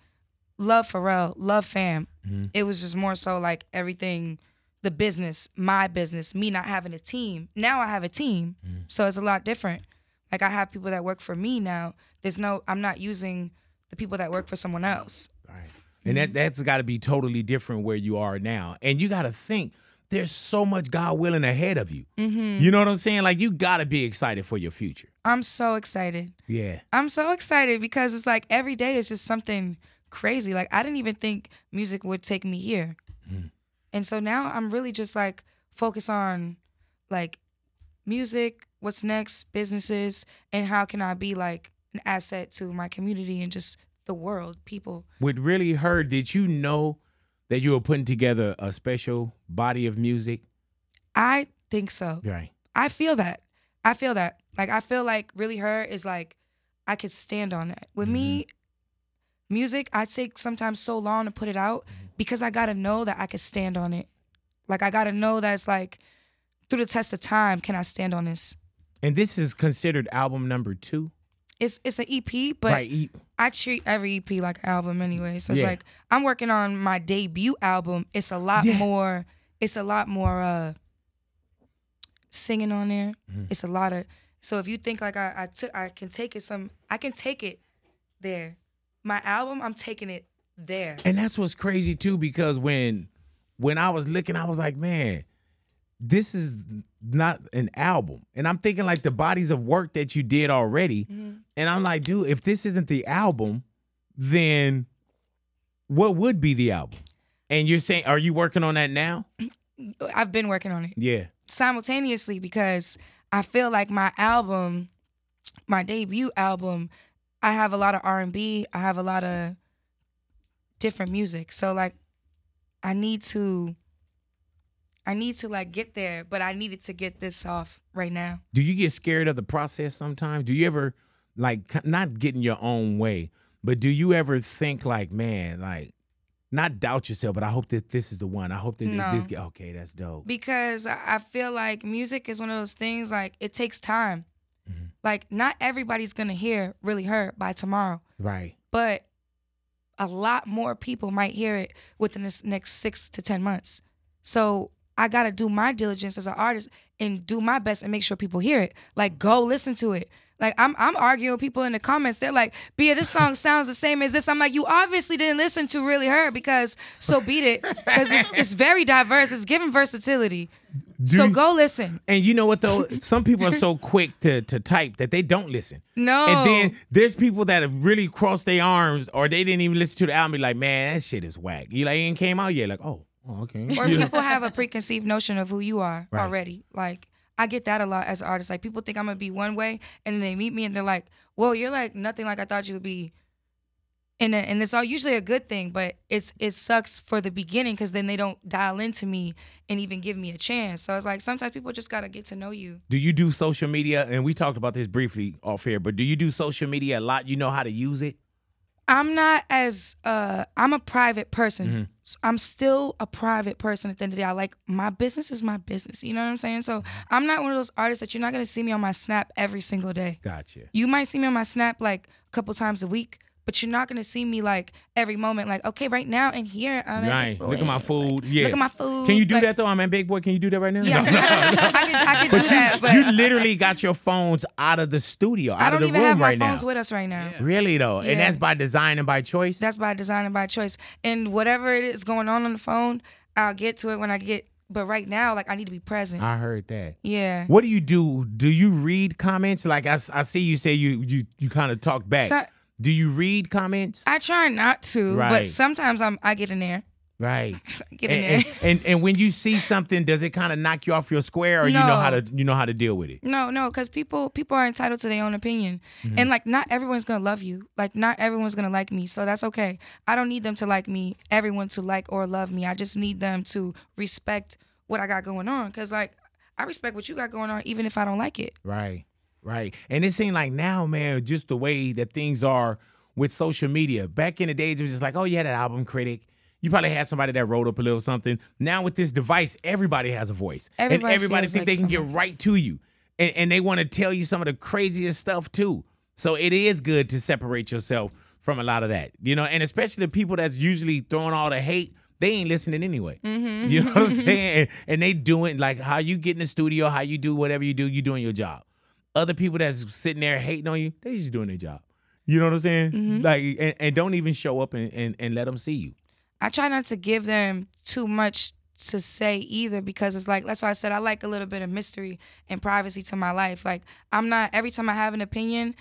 love Pharrell, love fam. Mm-hmm. It was just more so like everything, the business, my business, me not having a team. Now I have a team, so it's a lot different. Like I have people that work for me now. I'm not using the people that work for someone else. Right. And that's got to be totally different where you are now. And you got to think, there's so much God willing ahead of you. Mm-hmm. You know what I'm saying? Like you got to be excited for your future. I'm so excited. Yeah. I'm so excited because it's like every day is just something crazy. Like I didn't even think music would take me here. And so now I'm really just like focused on like music, what's next, businesses, and how can I be like an asset to my community and just the world, people. With Really Her, did you know that you were putting together a special body of music? I think so. Right. I feel that. Like I feel like Really Her is like I could stand on that. With me, music, I take sometimes so long to put it out because I gotta know that I could stand on it. Like I gotta know that it's like through the test of time, can I stand on this? And this is considered album number 2? It's an EP, but right. I treat every EP like an album anyway. So it's Yeah. like I'm working on my debut album. It's a lot more. It's a lot more singing on there. It's a lot of. So if you think like I can take it I can take it there. My album, I'm taking it there. And that's what's crazy too, because when I was looking, I was like, man, this is not an album. And I'm thinking like the bodies of work that you did already. And I'm like, dude, if this isn't the album, then what would be the album? And you're saying, are you working on that now? I've been working on it. Yeah. Simultaneously, because I feel like my album, my debut album, I have a lot of R&B. I have a lot of different music. So like I need to like get there, but I needed to get this off right now. Do you get scared of the process sometimes? Do you ever like not get in your own way, but do you ever think like, man, like not doubt yourself, but I hope that this is the one. I hope that this get okay, that's dope. Because I feel like music is one of those things like it takes time. Like not everybody's gonna hear Really Hurt by tomorrow. Right. But a lot more people might hear it within this next 6 to 10 months. So I gotta do my diligence as an artist and do my best and make sure people hear it. Like go listen to it. Like I'm arguing with people in the comments. They're like, "Bia, this song sounds the same as this." I'm like, you obviously didn't listen to Really Hurt because So Beat It, because it's very diverse. It's given versatility. So go listen. And you know what though? Some people are so quick to type that they don't listen. No. And then there's people that have really crossed their arms or they didn't even listen to the album. Be like, man, that shit is whack. You like, it ain't came out yet. Like, oh, okay. Or people have a preconceived notion of who you are already. Like, I get that a lot as an artist. Like, people think I'm going to be one way, and then they meet me, and they're like, whoa, you're like nothing like I thought you would be. And it's all usually a good thing, but it sucks for the beginning because then they don't dial into me and even give me a chance. So it's like sometimes people just got to get to know you. Do you do social media? And we talked about this briefly off here, but do you do social media a lot? You know how to use it? I'm not as, I'm a private person. So I'm still a private person at the end of the day. I like, my business is my business. You know what I'm saying? So I'm not one of those artists that you're not going to see me on my Snap every single day. Gotcha. You might see me on my Snap like a couple times a week, but you're not going to see me like every moment. Like, okay, right now in here. I'm right. Look at my food. Yeah. Look at my food. Can you do that though? I'm Big Boy. Can you do that right now? Yeah. No. I can do that. But you literally got your phones out of the studio, out of the room right now. I don't even have my phones with us right now. Yeah. Really though? Yeah. And that's by design and by choice? That's by design and by choice. And whatever it is going on the phone, I'll get to it when I get. But right now, like, I need to be present. I heard that. Yeah. What do you do? Do you read comments? Like I see you say you kind of talk back. Do you read comments? I try not to, but sometimes I get in there. Right. Get in there. And when you see something, does it kind of knock you off your square, or no. you know how to deal with it? No, because people are entitled to their own opinion, and like not everyone's gonna love you. Like not everyone's gonna like me, so that's okay. I don't need them to like me, everyone to like or love me. I just need them to respect what I got going on, because like I respect what you got going on, even if I don't like it. Right. Right. And it seems like now, man, just the way that things are with social media. Back in the days, it was just like, oh, you had an album critic. You probably had somebody that wrote up a little something. Now with this device, everybody has a voice. Everybody think they can get right to you. And they want to tell you some of the craziest stuff too. So it is good to separate yourself from a lot of that. You know, and especially the people that's usually throwing all the hate, they ain't listening anyway. You know what I'm saying? And they doing like how you get in the studio, how you do whatever you do, you doing your job. Other people that's sitting there hating on you, they just doing their job. You know what I'm saying? Like, and don't even show up and let them see you. I try not to give them too much to say either, because it's like, that's why I said I like a little bit of mystery and privacy to my life. Like, I'm not, every time I have an opinion,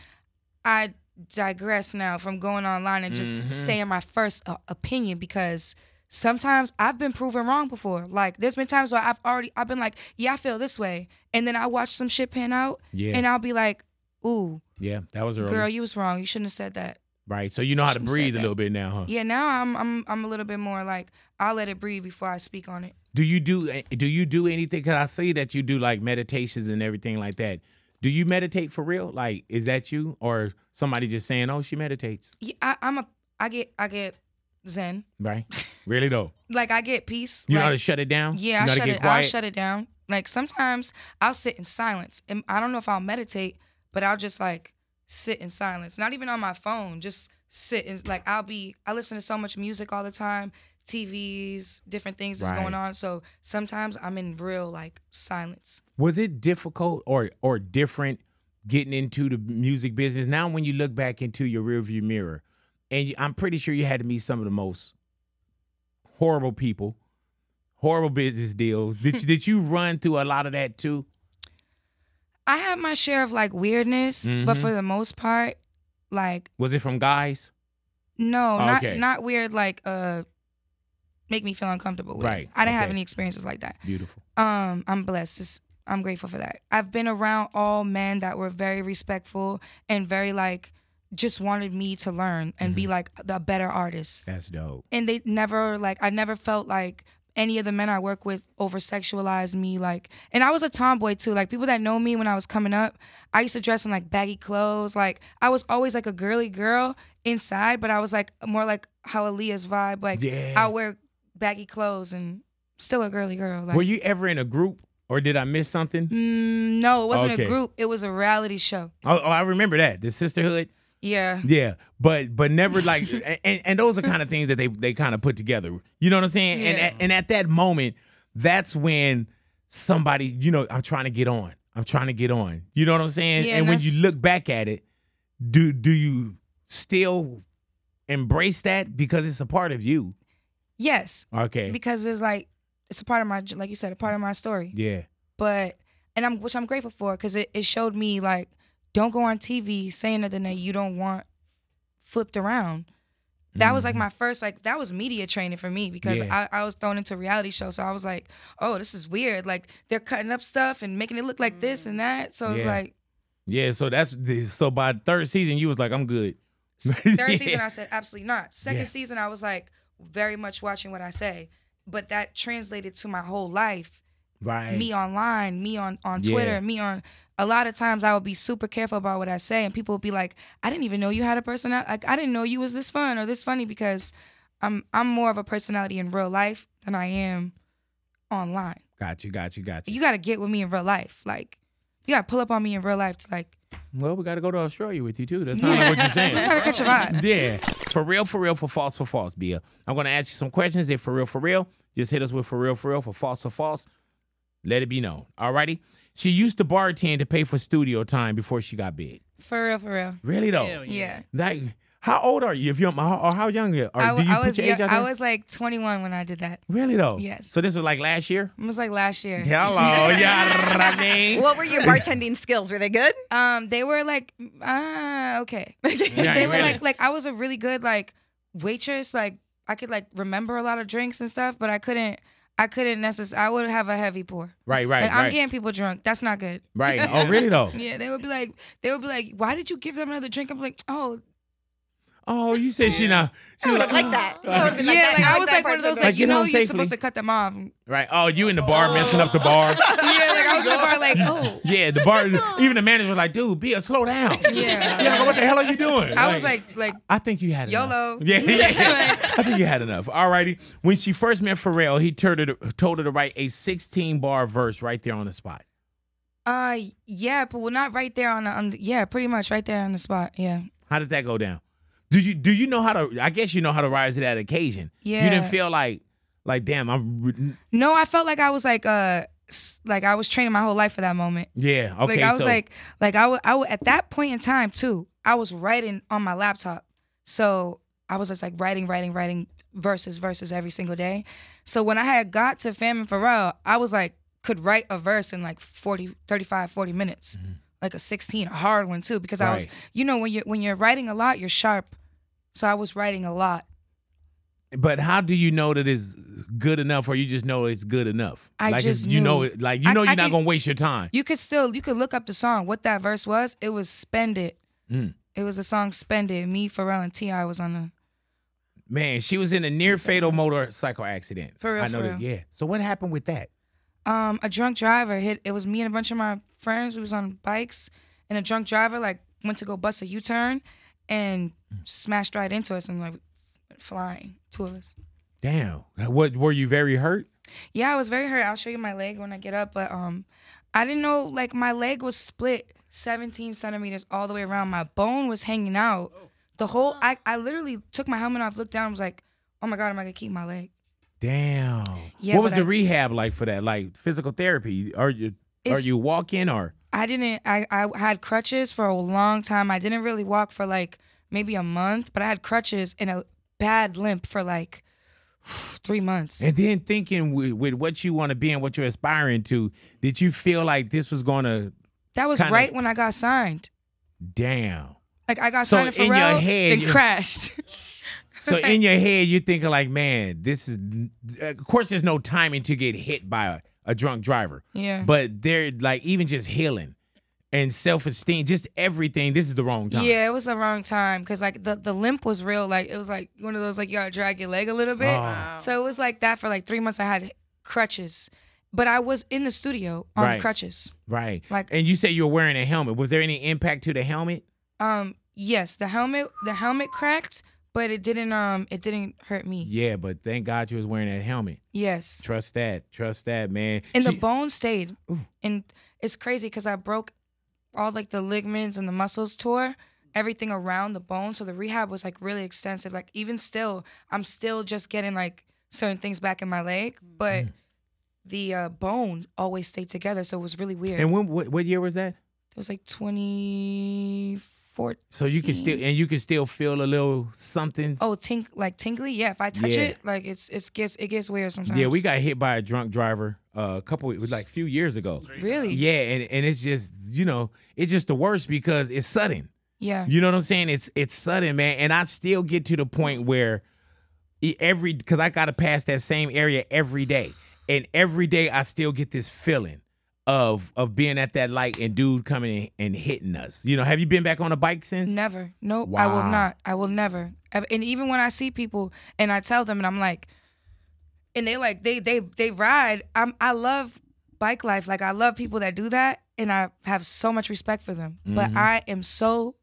I digress now from going online and just saying my first opinion, because sometimes I've been proven wrong before. Like, there's been times where I've been like, yeah, I feel this way. And then I watch some shit pan out, and I'll be like, ooh. Yeah, that was early. Girl, you was wrong. You shouldn't have said that. Right, so you know how to breathe a little bit now, huh? Yeah, now I'm a little bit more like, I'll let it breathe before I speak on it. Do you do anything? Because I see that you do like meditations and everything like that. Do you meditate for real? Like, is that you, or somebody just saying, "Oh, she meditates"? Yeah, I get zen. Right, really though. Like, I get peace. You know how to shut it down? Yeah, I'll shut it down. Like, sometimes I'll sit in silence, and I don't know if I'll meditate, but I'll just like sit in silence. Not even on my phone, just sit and like I listen to so much music all the time, TVs, different things that's going on. So sometimes I'm in real like silence. Was it difficult or different getting into the music business? Now when you look back into your rearview mirror, and I'm pretty sure you had to meet some of the most horrible people, horrible business deals. Did you run through a lot of that too? I had my share of like weirdness, but for the most part, like, was it from guys? No, not weird. Like, make me feel uncomfortable with. Right. I didn't have any experiences like that. Beautiful. I'm blessed. I'm grateful for that. I've been around all men that were very respectful and very like just wanted me to learn and be like the better artist. That's dope. And they never like I never felt like any of the men I work with over-sexualized me. Like, and I was a tomboy too. Like, people that know me when I was coming up, I used to dress in like baggy clothes. Like, I was always like a girly girl inside, but I was like more like how Aaliyah's vibe. Like, I wear baggy clothes and still a girly girl. Like, were you ever in a group or did I miss something? No, it wasn't a group. It was a reality show. Oh, I remember that. The Sisterhood. Yeah. Yeah, but never like, and those are kind of things that they kind of put together. You know what I'm saying? Yeah. And at that moment, that's when somebody, you know, I'm trying to get on. You know what I'm saying? Yeah, and when you look back at it, do you still embrace that because it's a part of you? Yes. Okay. Because it's a part of my, like you said, a part of my story. Yeah. But which I'm grateful for because it showed me like, don't go on TV saying nothing that you don't want flipped around. That was like my first, like, that was media training for me because I was thrown into reality shows. So I was like, oh, this is weird. Like, they're cutting up stuff and making it look like this and that. So it's like. Yeah, so by third season, you was like, I'm good. Third season, I said, absolutely not. Second season, I was like, very much watching what I say. But that translated to my whole life. Right. Me online, me on Twitter, me on. A lot of times I would be super careful about what I say, and people would be like, "I didn't even know you had a personality. Like, I didn't know you was this fun or this funny," because I'm more of a personality in real life than I am online. Got you. You got to get with me in real life. Like, you got to pull up on me in real life to like. Well, we got to go to Australia with you too. That's not what you're saying. We got to catch a vibe. Yeah. For real, for false, Bia. I'm going to ask you some questions. If for real, just hit us with for real, for false. Let it be known. All righty? She used to bartend to pay for studio time before she got big. For real. Really though? Hell yeah. Like, how old are you? If you or how young are you? I was like 21 when I did that. Really though? Yes. So this was like last year? It was like last year. Hello, I mean. What were your bartending skills? Were they good? They were like, okay. Yeah, They were really? like I was a really good like waitress. Like I could like remember a lot of drinks and stuff, but I couldn't necessarily. I would have a heavy pour. Right. Like, I'm getting people drunk. That's not good. Right. Oh, really though? Yeah, they would be like, why did you give them another drink? I'm like, Oh, you said she not. She I was would have liked that. I would've been yeah, like I was that like one of those part's like, get you know home you're safely. supposed to cut them off. Right. Oh, you in the bar messing up the bar. Yeah, like I was in the bar like, Yeah, the bar. Even the manager was like, "Dude, Bia, slow down." Yeah. Yeah, what the hell are you doing? I was like, I think you had YOLO. enough. Yeah. I think you had enough. All righty. When she first met Pharrell, he told her to write a 16-bar verse right there on the spot. Yeah, but not right there on the pretty much right there on the spot. Yeah. How did that go down? Do you know how to? I guess you know how to rise to that occasion. Yeah. You didn't feel like damn, No, I felt like I was like I was training my whole life for that moment. Yeah. Okay. Like I was like I would at that point in time too. I was writing on my laptop, so I was just like writing verses every single day. So when I had got to Fam and Pharrell, I was like could write a verse in like 35, 40 minutes. Mm-hmm. Like a 16, a hard one too, because I was, Right. when you're writing a lot, you're sharp. So I was writing a lot. But how do you know that it's good enough, or you just know it's good enough? I like just you knew. know it, like you know I you're not could- gonna waste your time. You could look up the song, what that verse was. It was Spend It. It was the song Spend It. Me, Pharrell, and T.I. was on the. Man, she was in a near fatal motorcycle accident. For real, I know for that. real. Yeah. So what happened with that? A drunk driver hit. It was me and a bunch of my friends. We was on bikes, and a drunk driver like went to go bust a U-turn, and smashed right into us and like flying, two of us. Damn. What were you very hurt? Yeah, I was very hurt. I'll show you my leg when I get up, but I didn't know like my leg was split 17 centimeters all the way around. My bone was hanging out. The whole, I literally took my helmet off, looked down, and was like, oh my God, am I gonna keep my leg? Damn. Yeah, what was the rehab like for that? Like physical therapy? Are you walking or? I had crutches for a long time. I didn't really walk for like maybe a month, but I had crutches and a bad limp for like 3 months. And then thinking with what you want to be and what you're aspiring to, did you feel like this was going to? That was right when I got signed. Damn. Like I got signed to Pharrell, in your head, then crashed. So in your head, you're thinking like, man, this is. Of course, there's no timing to get hit by a drunk driver. Yeah. But they're like even just healing and self-esteem, just everything. This is the wrong time. Yeah, it was the wrong time because like the limp was real. Like it was like one of those like you gotta drag your leg a little bit. Wow. So it was like that for like 3 months. I had crutches, but I was in the studio on crutches. Right. Like, and you said you were wearing a helmet. Was there any impact to the helmet? Yes, the helmet cracked, but it didn't hurt me. Yeah, but thank God you was wearing that helmet. Yes. Trust that, man. And the bone stayed. Ooh. And it's crazy because I broke all like the ligaments and the muscles tore, everything around the bone. So the rehab was like really extensive. Like even still, I'm still just getting like certain things back in my leg, but the bone always stayed together. So it was really weird. And what year was that? It was like 2014. So you can still feel a little something. Oh, tingly. Yeah, if I touch it, like it gets weird sometimes. Yeah, we got hit by a drunk driver a few years ago. Really? Yeah, and it's just it's just the worst because it's sudden. Yeah. You know what I'm saying? It's sudden, man, and I still get to the point where because I gotta pass that same area every day, and every day I still get this feeling of being at that light and dude coming in and hitting us. Have you been back on a bike since? Never. Nope. Wow. I will not. I will never. And even when I see people and I tell them and I'm like, and they like they ride. I love bike life. Like I love people that do that, and I have so much respect for them. Mm-hmm. But I am so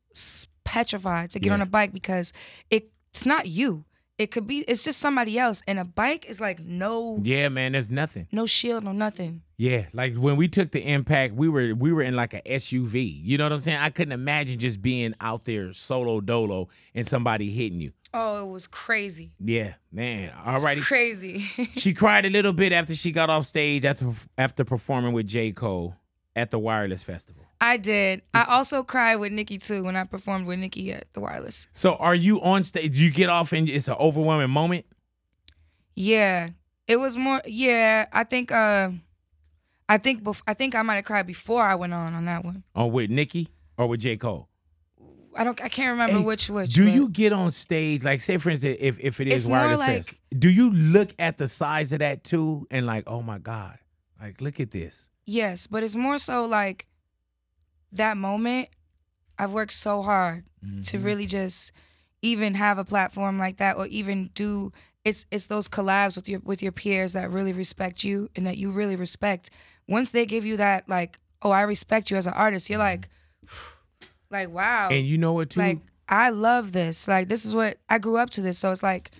petrified to get on a bike because it's not you. It's just somebody else. And a bike is like no. Yeah, man, there's nothing. No shield, no nothing. Yeah, like when we took the impact, we were in like a SUV. You know what I'm saying? I couldn't imagine just being out there solo dolo and somebody hitting you. Oh, it was crazy. Yeah, man. All righty. Crazy. She cried a little bit after she got off stage after performing with J. Cole at the Wireless Festival. I did. I also cried with Nicki too when I performed with Nicki at the Wireless. So are you on stage? Do you get off and it's an overwhelming moment? Yeah. It was more I think I might have cried before I went on that one. Oh, with Nicki or with J. Cole? I can't remember which. Do you get on stage, like say for instance, if it is Wireless Fest, do you look at the size of that too and like, oh my God, like look at this? Yes, but it's more so like that moment. I've worked so hard to really just even have a platform like that, or even do it's those collabs with your peers that really respect you and that you really respect. Once they give you that, like, oh, I respect you as an artist, you're like wow. And you know what too? Like, I love this. Like, this is what I grew up to this. So it's like,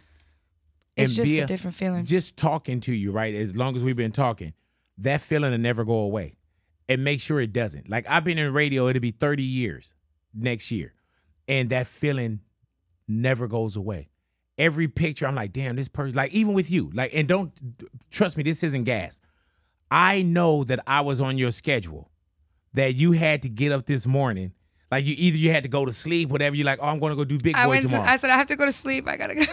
it's just a different feeling. Just talking to you, right? As long as we've been talking, that feeling will never go away. And make sure it doesn't. Like, I've been in radio, it'll be 30 years next year. And that feeling never goes away. Every picture, I'm like, damn, this person, like, even with you, like, and don't, trust me, this isn't gas. I know that I was on your schedule, that you had to get up this morning. Like, you had to go to sleep, whatever. You're like, oh, I'm going to go do Big Boy tomorrow. I said, I have to go to sleep. I got to go.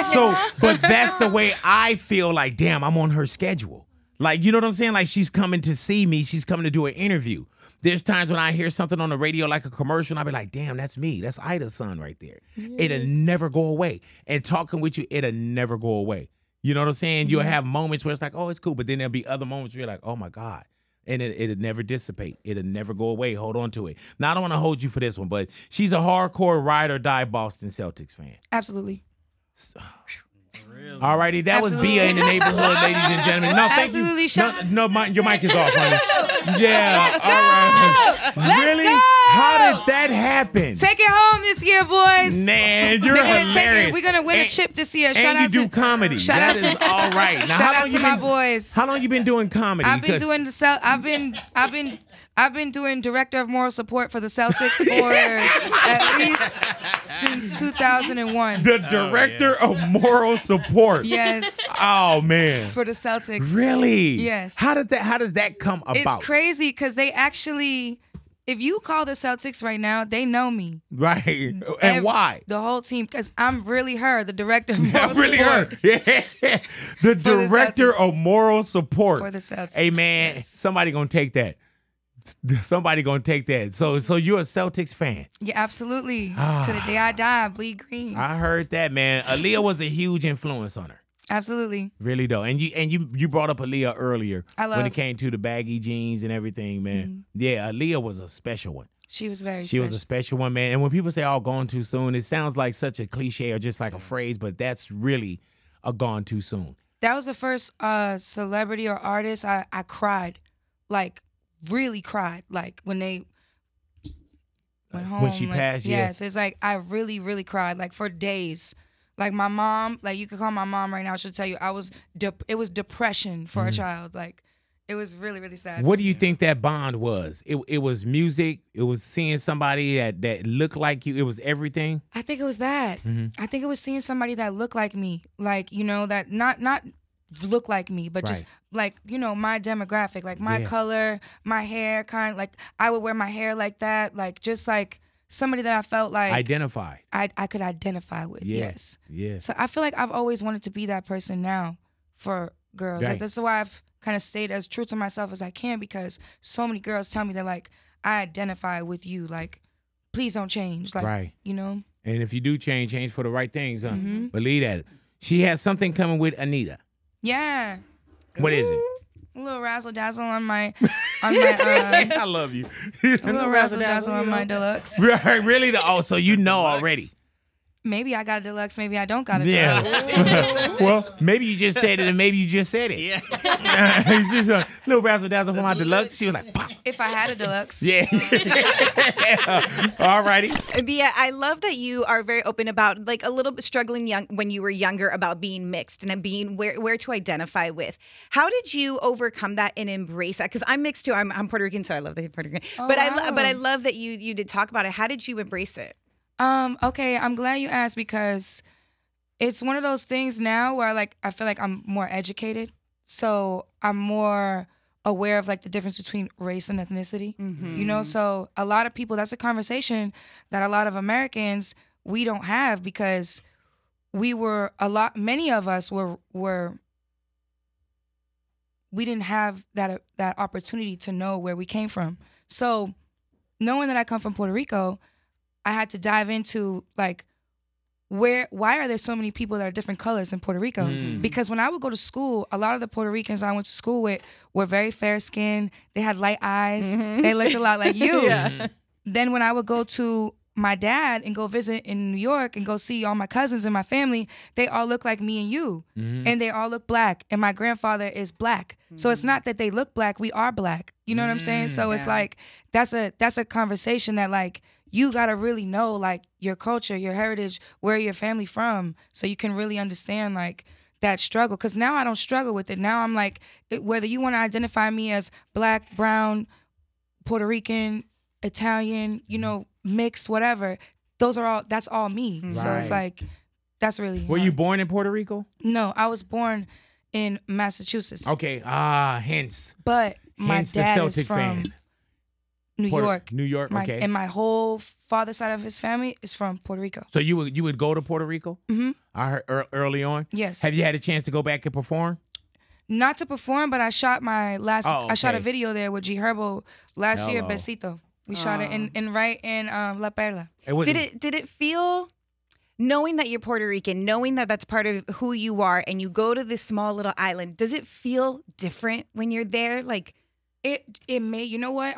So, but that's the way I feel like, damn, I'm on her schedule. Like, you know what I'm saying? Like, she's coming to see me. She's coming to do an interview. There's times when I hear something on the radio, like a commercial, and I'll be like, damn, that's me. That's Ida's son right there. Yes. It'll never go away. And talking with you, it'll never go away. You know what I'm saying? You'll have moments where it's like, oh, it's cool. But then there'll be other moments where you're like, oh, my God. And it'll never dissipate. It'll never go away. Hold on to it. Now, I don't want to hold you for this one, but she's a hardcore ride or die Boston Celtics fan. Absolutely. All righty, that was Bia in the neighborhood, ladies and gentlemen. No, thank Absolutely. you. No, your mic is off, honey. Yeah, Let's all right. go. Let's really? Go. How did that happen? Take it home this year, boys. Man, you're hilarious. We're gonna win a chip this year. Shout and out you do to comedy. That is all right. Now, shout out to my boys. How long you been doing comedy? I've been doing I've been doing director of moral support for the Celtics for at least since 2001. The director of moral support. Yes. Oh man. For the Celtics. Really? Yes. How does that come about? It's crazy because they actually, if you call the Celtics right now, they know me. Right. And why? The whole team, because I'm really her, the director of moral really support. her. Yeah. The director of moral support. For the Celtics. Hey man, Yes. somebody gonna take that. Somebody gonna take that. So you're a Celtics fan. Yeah, absolutely. To the day I die, I bleed green. I heard that, man. Aaliyah was a huge influence on her. Absolutely. Really though. And you brought up Aaliyah earlier when it came to the baggy jeans and everything, man. Mm-hmm. Yeah, Aaliyah was a special one. She was very She was a special one, man. And when people say, oh, gone too soon, it sounds like such a cliche or just like a phrase, but that's really a gone too soon. That was the first celebrity or artist I cried, like really cried, like when they went home. When she like, passed, yes, it's like I really, really cried, like for days. Like my mom, like you could call my mom right now, she'll tell you it was depression for a child. Like it was really, really sad. What do you think that bond was? It was music. It was seeing somebody that looked like you. It was everything. I think it was that. I think it was seeing somebody that looked like me, like that not look like me, but just like my demographic, like my color, my hair, kind of like I would wear my hair like that, like just like somebody that I felt like identify. I could identify with. Yes. Yeah. So I feel like I've always wanted to be that person now for girls. Right. Like that's why I've kind of stayed as true to myself as I can, because so many girls tell me that like I identify with you. Like, please don't change. Like, And if you do change for the right things, huh? Believe that. She has something coming with Anita. Yeah. What is it? A little razzle dazzle on my I love you. a little razzle dazzle on my Deluxe. Right, really? So you know already. Maybe I got a Deluxe, maybe I don't got a Deluxe. Well, maybe you just said it and maybe you just said it. Yeah. It's just a little razzle dazzle for my Deluxe. She was like, pop. If I had a Deluxe. Yeah. All righty. Bia, I love that you are very open about like a little bit struggling when you were younger about being mixed and being where to identify with. How did you overcome that and embrace that? Because I'm mixed too. I'm Puerto Rican, so I love the Puerto Rican. Oh, but wow. I love that you did talk about it. How did you embrace it? Okay, I'm glad you asked, because it's one of those things now where like I feel like I'm more educated, so I'm more aware of like the difference between race and ethnicity. So a lot of people, that's a conversation that a lot of Americans we don't have, because many of us we didn't have that opportunity to know where we came from. So knowing that I come from Puerto Rico, I had to dive into like why are there so many people that are different colors in Puerto Rico? Because when I would go to school, a lot of the Puerto Ricans I went to school with were very fair skinned. They had light eyes. They looked a lot like you. Then when I would go to my dad and go visit in New York and go see all my cousins and my family, they all look like me and you. And they all look black. And my grandfather is black. So it's not that they look black, we are black. You know what I'm saying? So it's like that's a conversation that like you gotta really know like your culture, your heritage, where your family from, so you can really understand like that struggle. Because now I don't struggle with it. Now I'm like, whether you want to identify me as black, brown, Puerto Rican, Italian, mixed, whatever, that's all me. Right. So it's like, that's really Were you born in Puerto Rico? No, I was born in Massachusetts. Okay, hence. But my Hence dad the is Celtic from fan. New York. New York, okay. And my whole father's side of his family is from Puerto Rico. So you would go to Puerto Rico? I heard early on? Yes. Have you had a chance to go back and perform? Not to perform, but I shot I shot a okay. video there with G Herbo last year, Hello. Besito. We shot it in La Perla. Did it feel, knowing that you're Puerto Rican, knowing that that's part of who you are, and you go to this small little island, does it feel different when you're there? Like it made, you know what?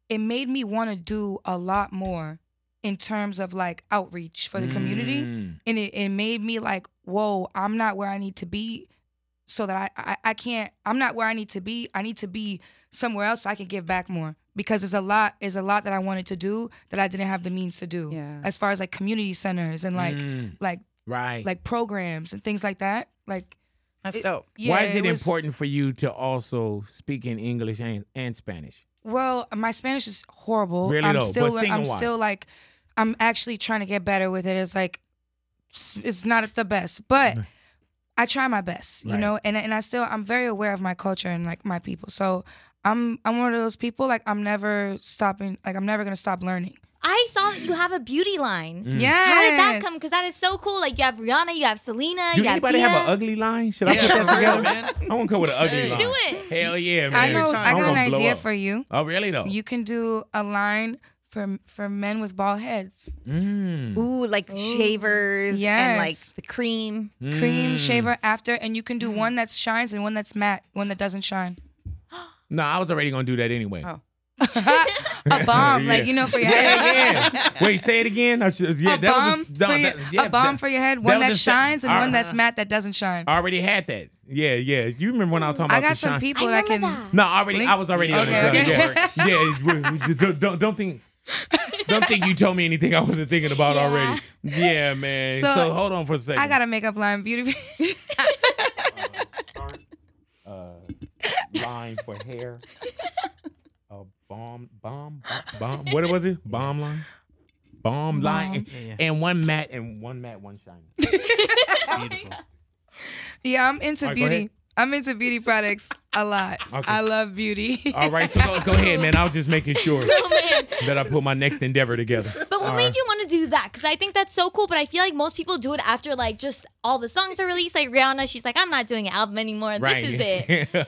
It made me want to do a lot more in terms of like outreach for the community. And it made me like, whoa, I'm not where I need to be, so that I'm not where I need to be. I need to be somewhere else so I can give back more. because it's a lot that I wanted to do that I didn't have the means to do. Yeah. As far as like community centers and like Right. programs and things like that. Like That's dope. yeah, Why is it was- important for you to also speak in English and Spanish? Well, my Spanish is horrible. Really I'm though, still but I'm singing-wise. still like I'm actually trying to get better with it. It's like it's not the best, but I try my best, you Right. know, and I'm very aware of my culture and like my people. So I'm one of those people like I'm never gonna stop learning. I saw that you have a beauty line. Yes. How did that come? Because that is so cool. Like you have Rihanna, you have Selena, Do you have anybody have Tia. an ugly line? Should I put Yeah, that for real, together? man. I want to come with an ugly line. Do it. Hell yeah, man. I know. I I'm got an gonna blow idea up. for you. Oh, really though? You can do a line for men with bald heads. Ooh, like shavers and like Yes. the cream. Cream shaver after, and you can do one that shines and one that's matte, one that doesn't shine. No, I was already gonna do that anyway. Oh. A bomb, Yeah. like you know, for your head. Yeah. Wait, say it again. I should, yeah, A that bomb, was just, no, for your, that- yeah, a bomb that- for your head, that one was that just- shines and I- one that's matte that doesn't shine. I already had that. Yeah. You remember when I was talking about I got the some shine? people I that remember can. that. No, I was already on Okay, the okay. Yeah. Don't think you told me anything I wasn't thinking about Yeah. already. Yeah, man. So, So, hold on for a second. I got a makeup line, beauty. start line for hair. Bomb. What was it? Bomb line. Bomb line. Yeah. And one matte, one shiny. Beautiful. Yeah, I'm into All right, go beauty. ahead. I'm into beauty products a lot. Okay. I love beauty. All right, so go ahead, man. I was just making sure Oh man. that I put my next endeavor together. But what made you want to do that? Because I think that's so cool. But I feel like most people do it after like just all the songs are released. Like Rihanna, she's like, I'm not doing an album anymore. Right. This is it.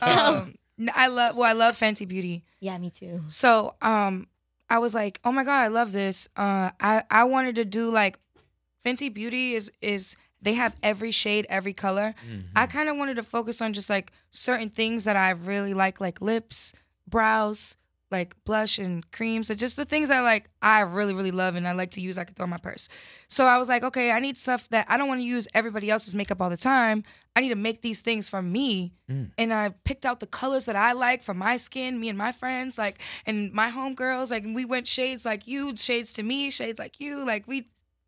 I love Fenty Beauty. Yeah, me too. So I was like, oh my God, I love this. I wanted to do like Fenty Beauty is they have every shade, every color. I kind of wanted to focus on just like certain things that I really like lips, brows, like blush and creams. So just the things that like I really, really love and I like to use. I could throw in my purse. So I was like, okay, I need stuff that I don't want to use everybody else's makeup all the time. I need to make these things for me. And I picked out the colors that I like for my skin, me and my friends, like, and my homegirls. Like, we went shades like you, shades to me, shades like you. Like, we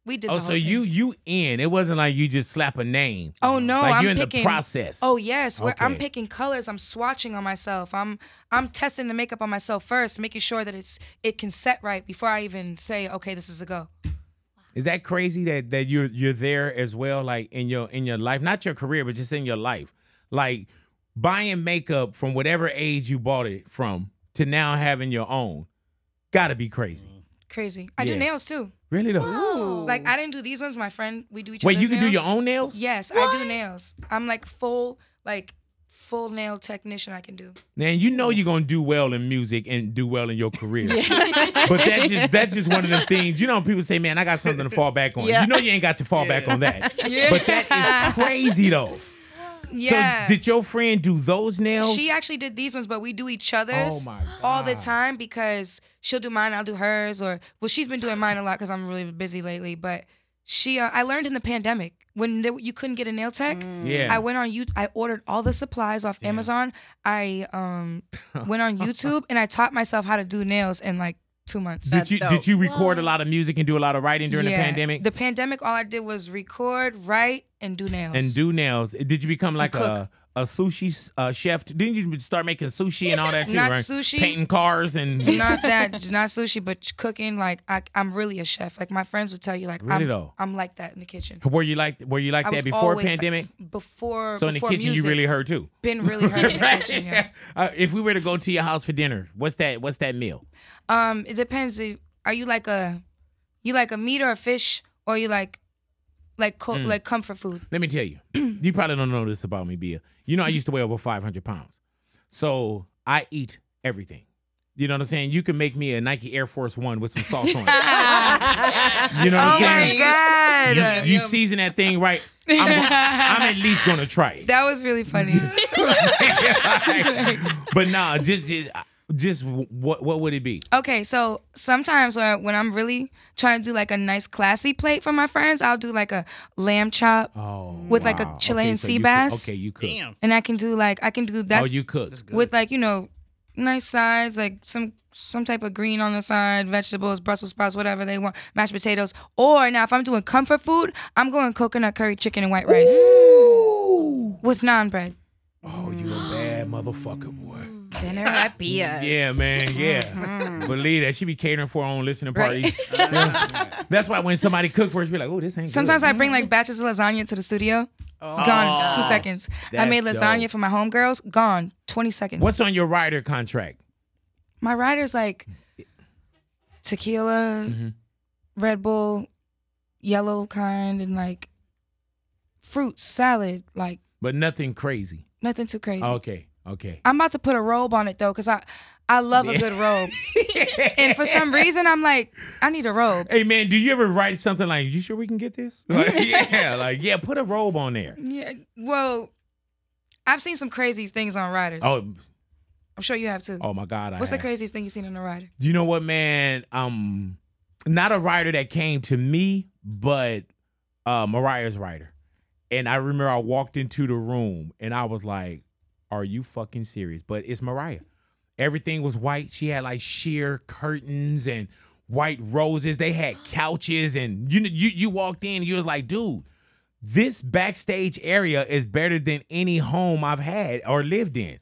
did the Oh, whole so thing. you in. It wasn't like you just slap a name. Oh no, Like I'm you're in picking the process. Oh yes, I'm Okay. picking colors. I'm swatching on myself. I'm testing the makeup on myself first, making sure that it can set right before I even say, okay, this is a go. Is that crazy that you're there as well, like in your life, not your career, but just in your life, like buying makeup from whatever age you bought it from to now having your own, gotta be crazy. Crazy. I do Yeah. nails too. Really though? Oh. Like I didn't do these ones. My friend, we do each Wait, other's you can do nails. your own nails? Yes, I do nails. I'm like full nail technician. I can do. Man, you know you're gonna do well in music and do well in your career. But that's just one of them things. You know, people say, man, I got something to fall back on. Yeah. You know you ain't got to fall back on that. Yeah. But that is crazy though. Yeah. So did your friend do those nails? She actually did these ones, but we do each other's Oh my all the God. time because she'll do mine, I'll do hers, or well, she's been doing mine a lot because I'm really busy lately. But I learned in the pandemic when you couldn't get a nail tech. Yeah. I went on I ordered all the supplies off Amazon. I went on YouTube and I taught myself how to do nails in like 2 months. Did you record a lot of music and do a lot of writing during the pandemic? The pandemic, all I did was record, write, and do nails. And do nails. Did you become like cook. a sushi chef? Didn't you start making sushi and all that too? Not right? sushi. Painting cars and not sushi, but cooking. Like I'm really a chef. Like my friends would tell you, like Really though? I'm like that in the kitchen. Were you like I that was before always pandemic? Before. So in the before kitchen music, you really heard too. been really hurt in the kitchen. Yeah. If we were to go to your house for dinner, what's that meal? It depends. Are you like a meat or a fish, or you like comfort food? Let me tell you. You probably don't know this about me, Bia. You know I used to weigh over 500 pounds. So I eat everything. You know what I'm saying? You can make me a Nike Air Force One with some sauce on it. You know what I'm saying? God. You season that thing right. I'm at least gonna try it. That was really funny. But nah, just what would it be? Okay, so sometimes when I'm really trying to do like a nice classy plate for my friends, I'll do like a lamb chop with like a Chilean sea bass. You cook. Damn. And I can do that Oh, you cook. with like, nice sides, like some some type of green on the side, vegetables, Brussels sprouts, whatever they want, mashed potatoes. Or now if I'm doing comfort food, I'm going coconut curry chicken and white rice with naan bread. Oh, you a bad motherfucker, boy. Dinner at Bia. Yeah, man. Yeah. Believe that. She be catering for her own listening parties. That's why when somebody cook for us, be like, oh, this ain't Sometimes good. I bring like batches of lasagna to the studio. It's gone 2 seconds. I made That's lasagna dope. for my homegirls. Gone 20 seconds. What's on your rider contract? My rider's like tequila, Red Bull, yellow kind, and like fruits, salad, like But nothing crazy. nothing too crazy. Okay. I'm about to put a robe on it though, because I love a good robe. And for some reason, I'm like, I need a robe. Hey, man, do you ever write something like, you sure we can get this? Like, yeah, put a robe on there. Yeah, well, I've seen some crazy things on riders. Oh, I'm sure you have too. my God. What's the craziest thing you've seen on a rider? You know what, man? Not a rider that came to me, but Mariah's rider. And I remember I walked into the room and I was like, are you fucking serious? But it's Mariah. Everything was white. She had like sheer curtains and white roses. They had couches, and you walked in and you was like, dude, this backstage area is better than any home I've had or lived in.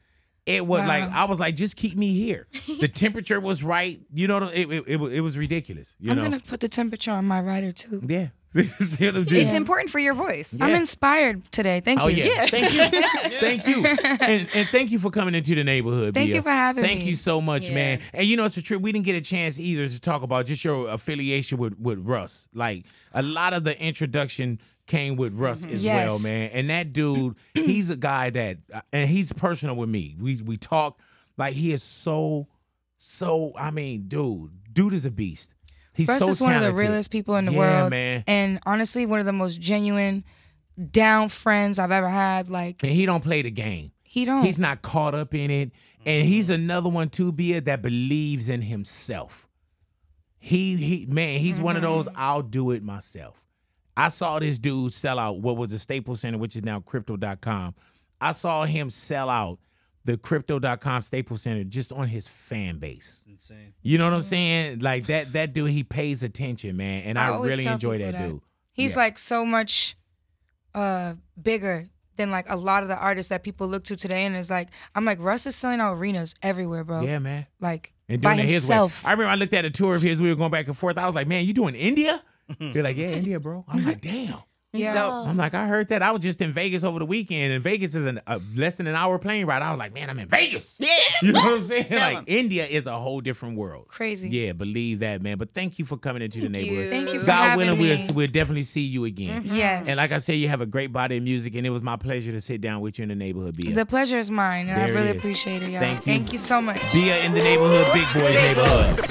It was like, I was like, just keep me here. The temperature was right. You know, it was ridiculous. You know? I'm going to put the temperature on my rider too. Yeah. It's important for your voice. I'm inspired today. Thank you. Oh, yeah. Thank you. Thank you. And thank you for coming into the neighborhood, Thank Bia. you for having me. Thank you so much, man. And you know, it's a trip. We didn't get a chance either to talk about just your affiliation with Russ. Like, a lot of the introduction came with Russ as well, man. And that dude, he's a guy that, and he's personal with me. We talk, like, he is so, I mean, dude is a beast. He's Russ so is one of the talented. realest people in the world. Man. And honestly, one of the most genuine, down friends I've ever had. Like, And he don't play the game. he don't. He's not caught up in it. And he's another one too, Bia, that believes in himself. He's one of those, I'll do it myself. I saw this dude sell out what was the Staples Center, which is now Crypto.com. I saw him sell out the Crypto.com Staples Center just on his fan base. Insane. You know what I'm saying? Like that dude, he pays attention, man. And I always really tell enjoy people that dude. He's Yeah. like so much bigger than like a lot of the artists that people look to today. And it's like, I'm like, Russ is selling out arenas everywhere, bro. Yeah, man. Like, And by doing it his way. himself. I remember I looked at a tour of his. We were going back and forth. I was like, man, you doing India? They're like, yeah, India, bro. I'm like, damn. Yeah. dope. I'm like, I heard that. I was just in Vegas over the weekend, and Vegas is a less than an hour plane ride. I was like, man, I'm in Vegas. Yeah. You know what I'm saying? Like, India is a whole different world. Crazy. Yeah, believe that, man. But thank you for coming into the neighborhood. Thank you for God having willing, me. we'll definitely see you again. Yes. And like I said, you have a great body of music, and it was my pleasure to sit down with you in the neighborhood, Bia. The pleasure is mine, and There I it really is. appreciate it, y'all. Thank you. Thank you so much. Bia in the neighborhood, Big Boy's neighborhood.